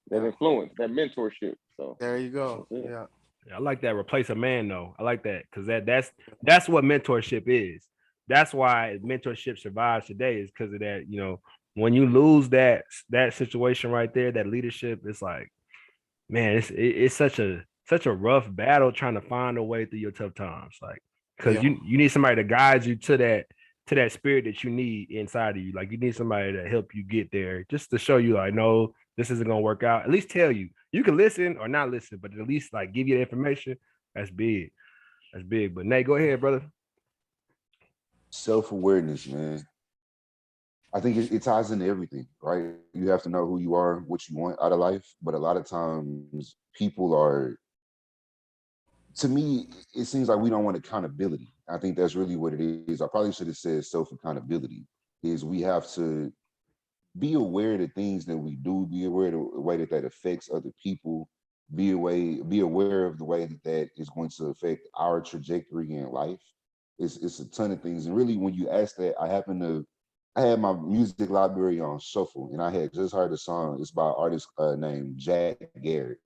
That influence, that mentorship. So there you go. Yeah. I like that. Replace a man, though. I like that because that's what mentorship is. That's why mentorship survives today is because of that. You know, when you lose that situation right there, that leadership, it's like, man, it's such a rough battle trying to find a way through your tough times. Like, because you need somebody to guide you to that spirit that you need inside of you. Like, you need somebody to help you get there, just to show you, like, no, this isn't gonna work out. At least tell you. You can listen or not listen, but at least like give you the information. That's big. That's big. But Nate, go ahead, brother. Self-awareness, man. I think it ties into everything, right? You have to know who you are, what you want out of life. But a lot of times people are, to me, it seems like we don't want accountability. I think that's really what it is. I probably should have said self-accountability is we have to be aware of the things that we do, be aware of the way that affects other people, be aware of the way that is going to affect our trajectory in life. It's a ton of things. And really, when you ask that, I had my music library on shuffle, and I had just heard a song. It's by an artist named Jack Garrett.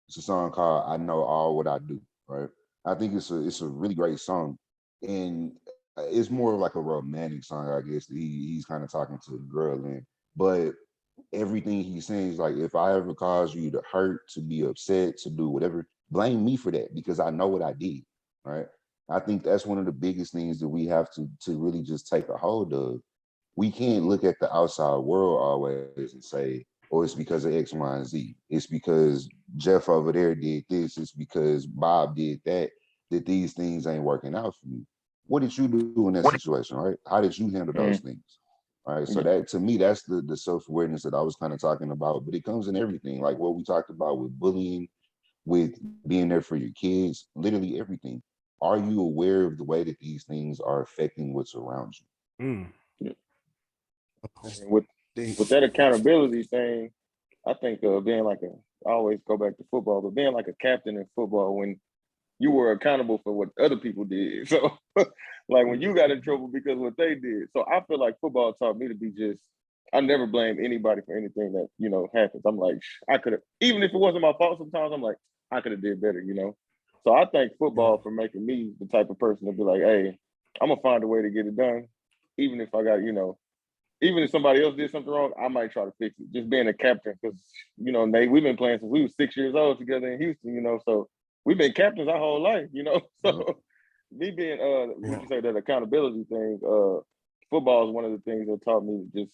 It's a song called "I Know All What I Do." Right? I think it's a really great song, and it's more like a romantic song, I guess. He's kind of talking to the girl, but everything he's saying is like, if I ever caused you to hurt, to be upset, to do whatever, blame me for that because I know what I did. Right? I think that's one of the biggest things that we have to really just take a hold of. We can't look at the outside world always and say, oh, it's because of X, Y, and Z. It's because Jeff over there did this. It's because Bob did that these things ain't working out for me. What did you do in that situation, right? How did you handle those things? All right. So that, to me, that's the self-awareness that I was kind of talking about, but it comes in everything. Like what we talked about with bullying, with being there for your kids, literally everything. Are you aware of the way that these things are affecting what's around you? With that accountability thing, I think being like I always go back to football, but being like a captain in football, when you were accountable for what other people did. So like when you got in trouble because of what they did. So I feel like football taught me to be just, I never blame anybody for anything that, you know, happens. I'm like, I could have, even if it wasn't my fault sometimes, I'm like, I could have did better, you know? So I thank football for making me the type of person to be like, hey, I'm gonna find a way to get it done. Even if I got, you know, even if somebody else did something wrong, I might try to fix it. Just being a captain, because, you know, Nate, we've been playing since we were 6 years old together in Houston, you know, so we've been captains our whole life, you know? So me being, what you say, that accountability thing, football is one of the things that taught me just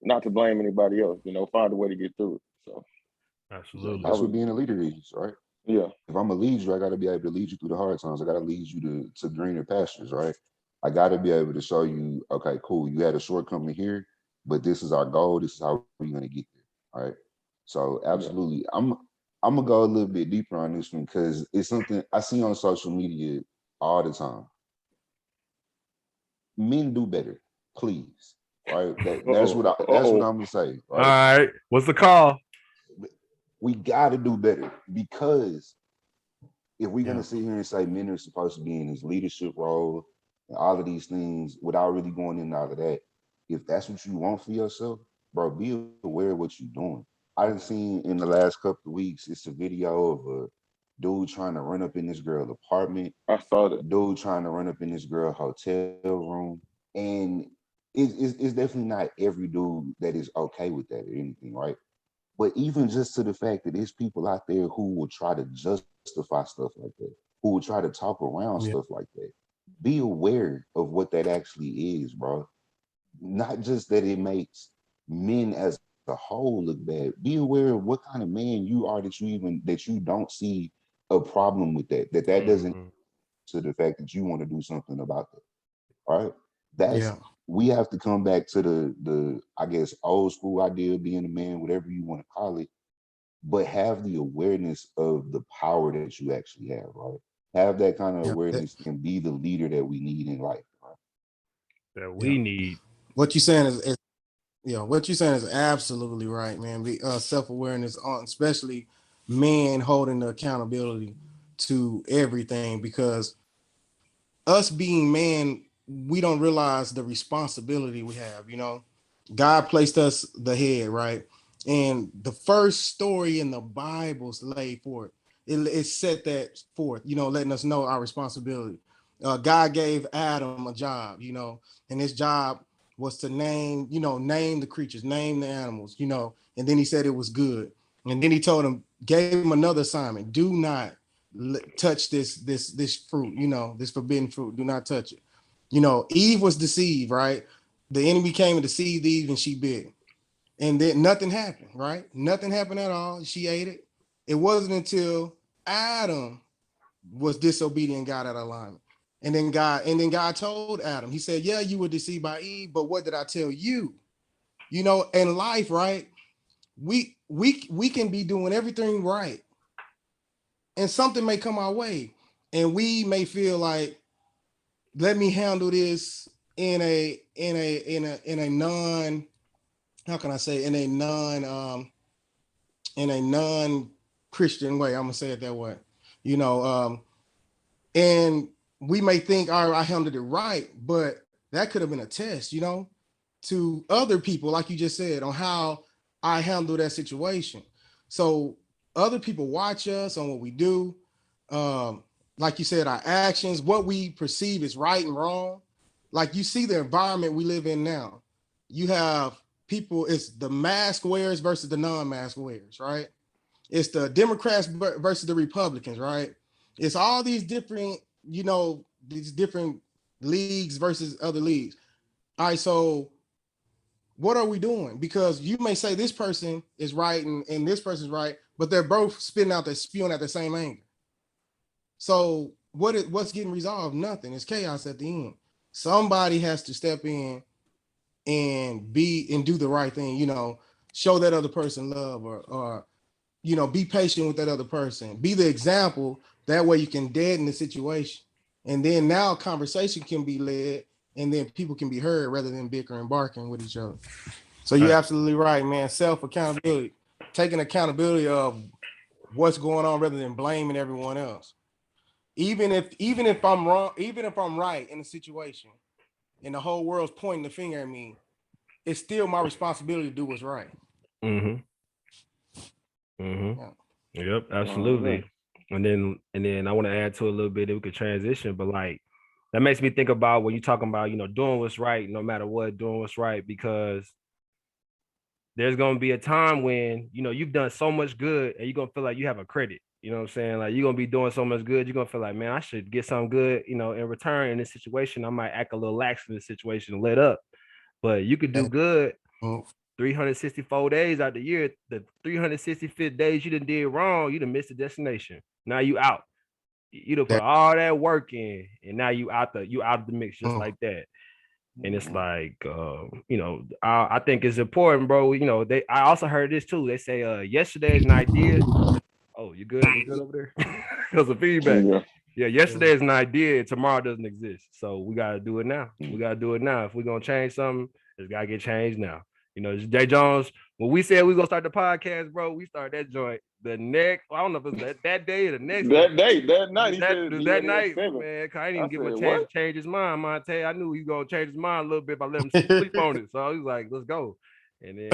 not to blame anybody else, you know, find a way to get through it. So Absolutely. That's what being a leader is, right? yeah. If I'm gonna lead you, I gotta be able to lead you through the hard times. I gotta lead you to greener pastures, right? I gotta be able to show you, okay, cool, you had a shortcoming here, but this is our goal. This is how we're gonna get there. Right. So absolutely. I'm gonna go a little bit deeper on this one because it's something I see on social media all the time. Men do better, please. Right. That's what I'm gonna say. Right? All right. What's the call? We gotta do better because if we're gonna sit here and say men are supposed to be in this leadership role and all of these things without really going into all of that, if that's what you want for yourself, bro, be aware of what you're doing. I done seen in the last couple of weeks, it's a video of a dude trying to run up in this girl apartment. I saw that. Dude trying to run up in this girl hotel room. And it's definitely not every dude that is okay with that or anything, right? But even just to the fact that there's people out there who will try to justify stuff like that, who will try to talk around stuff like that. Be aware of what that actually is, bro. Not just that it makes men as a whole look bad. Be aware of what kind of man you are that you don't see a problem with that. That doesn't to the fact that you want to do something about that. All right. We have to come back to the I guess old school idea of being a man, whatever you want to call it, but have the awareness of the power that you actually have, right? Have that kind of awareness and be the leader that we need in life, right? That we need. What you're saying is what you're saying is absolutely right, man. Be self-awareness on, especially men holding the accountability to everything, because us being man, we don't realize the responsibility we have. You know, God placed us the head, right? And the first story in the Bible's laid forth. It set that forth, you know, letting us know our responsibility. God gave Adam a job, you know, and his job was to name the creatures, name the animals, you know, and then he said it was good. And then he gave him another assignment: do not touch this fruit, you know, this forbidden fruit. Do not touch it. You know, Eve was deceived, right? The enemy came and deceived Eve, and she bit. And then nothing happened, right? Nothing happened at all. She ate it. It wasn't until Adam was disobedient and got out of alignment. And then God told Adam, he said, yeah, you were deceived by Eve, but what did I tell you? You know, in life, right? We can be doing everything right, and something may come our way, and we may feel like, let me handle this in a non, how can I say, in a non-Christian way. I'm gonna say it that way, you know. And we may think, all right, I handled it right, but that could have been a test, you know, to other people, like you just said, on how I handle that situation. So other people watch us on what we do. Like you said, our actions, what we perceive is right and wrong. Like you see the environment we live in now. You have people, it's the mask wearers versus the non-mask wearers, right? It's the Democrats versus the Republicans, right? It's all these different, you know, these different leagues versus other leagues. All right, so what are we doing? Because you may say this person is right and this person's right, but they're both spewing out the same anger. So what's getting resolved? Nothing. It's chaos at the end. Somebody has to step in and do the right thing, you know, show that other person love, or you know, be patient with that other person. Be the example. That way you can deaden the situation. And then now conversation can be led, and then people can be heard rather than bickering and barking with each other. So you're absolutely right, man. Self-accountability, taking accountability of what's going on rather than blaming everyone else. even if I'm wrong, even if I'm right in a situation, and the whole world's pointing the finger at me, it's still my responsibility to do what's right. Mm-hmm. Mm-hmm. Yeah. Yep, absolutely. And then I want to add to a little bit that we could transition, but like that makes me think about when you're talking about, doing what's right, no matter what, doing what's right, because there's gonna be a time when you've done so much good and you're gonna feel like you have a credit. You know what I'm saying? Like you're gonna be doing so much good, you're gonna feel like, man, I should get something good, in return in this situation. I might act a little lax in this situation and let up. But you could do good 364 days out the year. The 365th days you done did wrong, you done missed the destination. Now you out. You done put all that work in, and now you out of the mix just like that. And it's like, I think it's important, bro. I also heard this too. They say, yesterday is an idea. Oh, you good? You good over there? Because of feedback. Yeah, yesterday is an idea. Tomorrow doesn't exist. So we gotta do it now. We gotta do it now. If we're gonna change something, it's gotta get changed now. Jay Jones, when we said we gonna start the podcast, bro, we start that joint the next. I don't know if it's that day or the next that night. He said that night, 7. man. Cause I didn't even give him a said, chance what? to change his mind, Monte. I knew he was gonna change his mind a little bit by letting him sleep on it. So I was like, let's go. And then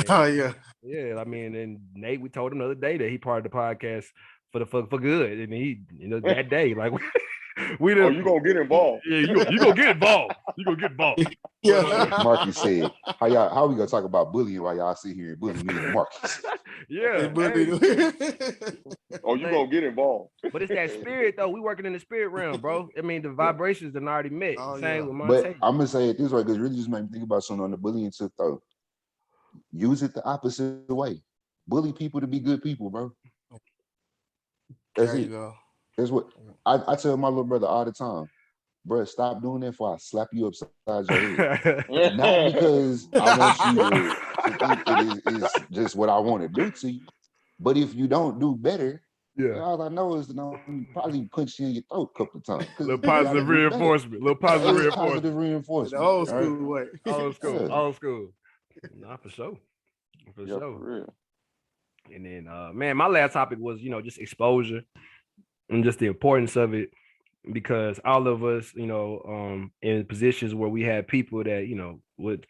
yeah, I mean, and Nate, we told him the other day that he part of the podcast for good, and he, that day, like we didn't. Oh, you gonna get involved? Yeah, you gonna get involved. You gonna get involved. Marcus said, "How we gonna talk about bullying while y'all sit here and bully me and Marcus?" Yeah. Oh, you gonna get involved? But it's that spirit though. We working in the spirit realm, bro. I mean, the vibrations are already met. Same with But Monte. I'm gonna say it this way because it really just made me think about something on the bullying tip though. Use it the opposite way. Bully people to be good people, bro. That's it. That's what I tell my little brother all the time. Bro, stop doing that before I slap you upside your head. Not because I want you to think it is just what I want to do to you. But if you don't do better, all I know is that I'm probably punch you in your throat a couple of times. Little positive reinforcement. Positive reinforcement. The old school way. Old school. Not for sure. For sure. For real. And then man, my last topic was, just exposure and just the importance of it, because all of us, in positions where we had people that, would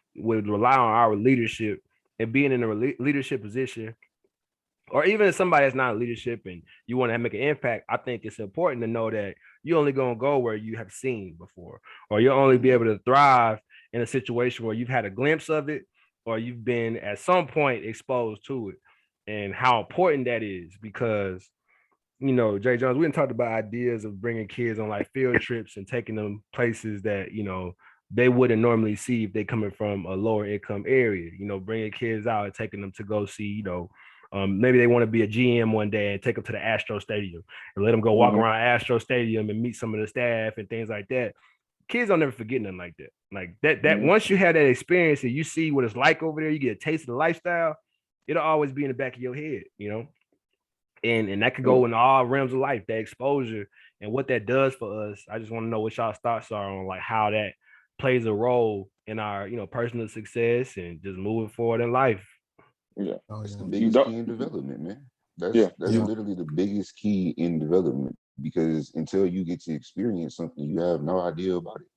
rely on our leadership, and being in a leadership position, or even if somebody that's not in leadership and you want to make an impact, I think it's important to know that you're only going to go where you have seen before, or you'll only be able to thrive in a situation where you've had a glimpse of it, or you've been at some point exposed to it, and how important that is. Because, Jay Jones, we didn't talk about ideas of bringing kids on like field trips and taking them places that, they wouldn't normally see if they're coming from a lower income area, bringing kids out and taking them to go see, maybe they want to be a GM one day and take them to the Astro Stadium and let them go walk around Astro Stadium and meet some of the staff and things like that. Kids don't never forget nothing like that. Like that once you have that experience and you see what it's like over there, you get a taste of the lifestyle, it'll always be in the back of your head, and that could go in all realms of life, that exposure and what that does for us. I just want to know what y'all's thoughts are on like how that plays a role in our, personal success and just moving forward in life. Yeah, that's the biggest key in development, man. That's literally the biggest key in development, because until you get to experience something, you have no idea about it.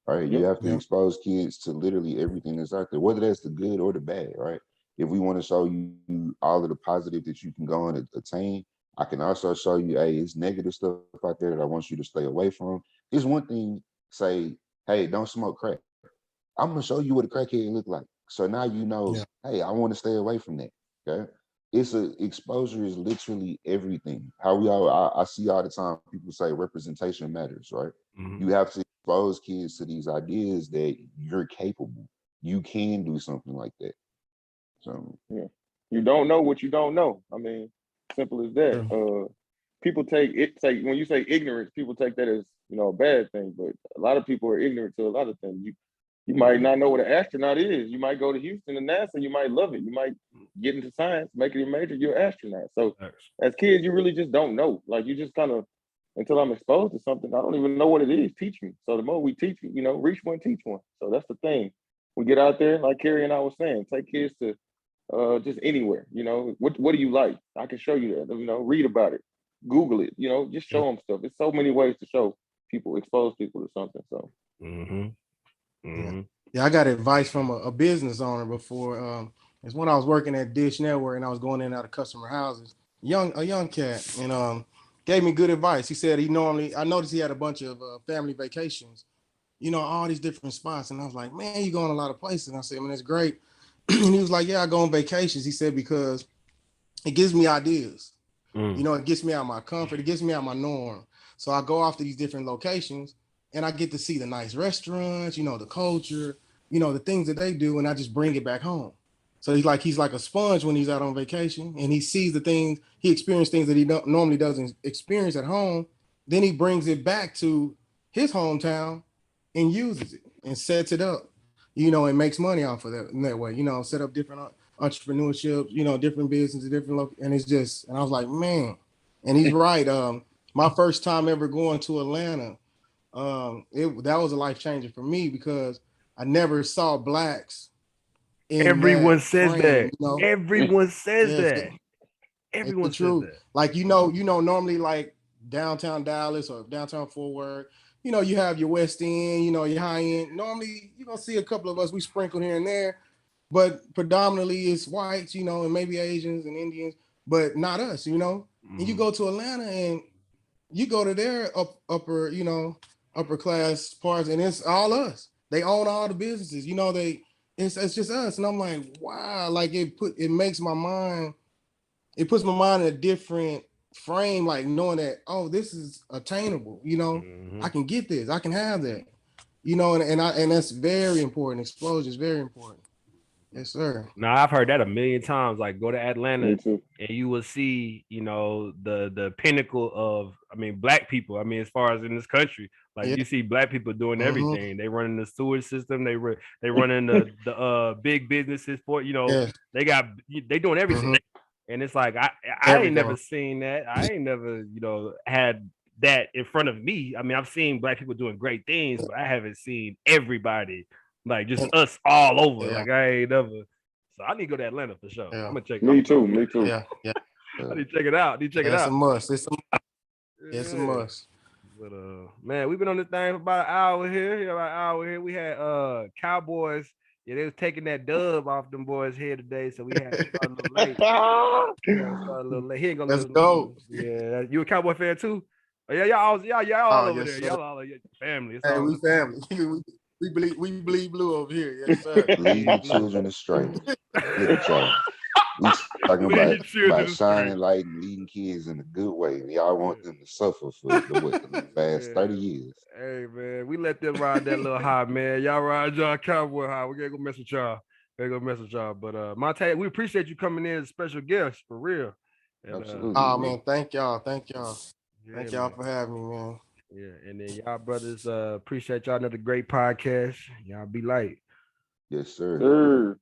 Right? You have to expose kids to literally everything that's out there, whether that's the good or the bad, right? If we want to show you all of the positive that you can go and attain, I can also show you, hey, it's negative stuff out there that I want you to stay away from. It's one thing, say, hey, don't smoke crack. I'm gonna show you what a crackhead look like. So now you know, hey, I want to stay away from that. Okay. Exposure is literally everything. How I see all the time people say representation matters, right? You have to expose kids to these ideas that you're capable. You can do something like that. So you don't know what you don't know. I mean, simple as that. People take when you say ignorance, people take that as a bad thing, but a lot of people are ignorant to a lot of things. You might not know what an astronaut is. You might go to Houston and NASA, you might love it. You might get into science, make it your major, you're an astronaut. So as kids, you really just don't know. Like you just kind of, until I'm exposed to something, I don't even know what it is. Teach me. So the more we teach, reach one, teach one. So that's the thing. We get out there, like Carrie and I was saying, take kids to just anywhere. What do you like? I can show you that. Read about it. Google it. You know, just show them stuff. There's so many ways to show people, expose people to something. So. Yeah, I got advice from a business owner before. It's when I was working at Dish Network and I was going in and out of customer houses. A young cat, and gave me good advice. He said I noticed he had a bunch of family vacations, all these different spots. And I was like, man, you going a lot of places. And I said, man, that's great. And he was like, yeah, I go on vacations. He said, because it gives me ideas. It gets me out of my comfort. It gets me out of my norm. So I go off to these different locations and I get to see the nice restaurants, the culture, the things that they do. And I just bring it back home. So he's like a sponge when he's out on vacation, and he sees the things, he experienced things that he normally doesn't experience at home. Then he brings it back to his hometown and uses it and sets it up, and makes money off of that in that way, set up different entrepreneurship, different businesses, and it's just, and I was like, man, and he's right. My first time ever going to Atlanta, that was a life changer for me because I never saw blacks in Everyone that says frame, that. Everyone says Yeah, that. it's Everyone the says truth. that. Like, normally like downtown Dallas or downtown Fort Worth, you have your West End, your high end. Normally you're gonna see a couple of us, we sprinkle here and there, but predominantly it's whites, and maybe Asians and Indians, but not us, And you go to Atlanta and you go to their upper class parts, and it's all us. They own all the businesses, it's just us. And I'm like, wow, like it puts my mind in a different frame, like knowing that, oh, this is attainable, I can get this, I can have that, and that's very important. Exposure is very important. Yes, sir. Now I've heard that a million times. Like, go to Atlanta Me too. and you will see, the pinnacle of, black people. As far as in this country, like Yeah. you see black people doing Mhm. everything. They running the sewage system. They running the big businesses for, Yeah. they doing everything. Mhm. And it's like I ain't never Everything. seen that. I ain't never, had that in front of me. I've seen black people doing great things, but I haven't seen everybody, like just us all over. Yeah. Like I ain't never. So I need to go to Atlanta for sure. Yeah. I'm gonna check. Me too. Yeah. Yeah. I need to check it out. Need to check it It's out. a must. It's a Yeah. must. But man, we've been on this thing for about an hour here. About an hour here. We had Cowboys. Yeah, they was taking that dub off them boys here today, so we had to start a little late. Start a little late. He ain't gonna Let's listen. go. Yeah, you a Cowboy fan too? Oh, yeah, y'all all Oh, over yes, there. sir. Y'all all your family. It's Hey, all we family. we bleed blue over here. Yes, sir. Lead the children astray. Look at y'all. We talking Lead your children about astray. shining light and leading kids in a good way. Y'all want them to suffer for the last 30 years. Hey man, we let them ride that little high, man. Y'all ride y'all Cowboy high. We gotta go mess with y'all. But Monte, we appreciate you coming in as a special guest for real. And, Absolutely. Oh man, thank y'all. Thank y'all man. for having me, man. Yeah, and then y'all brothers, appreciate y'all, another great podcast. Y'all be light. Yes, sir. Sure.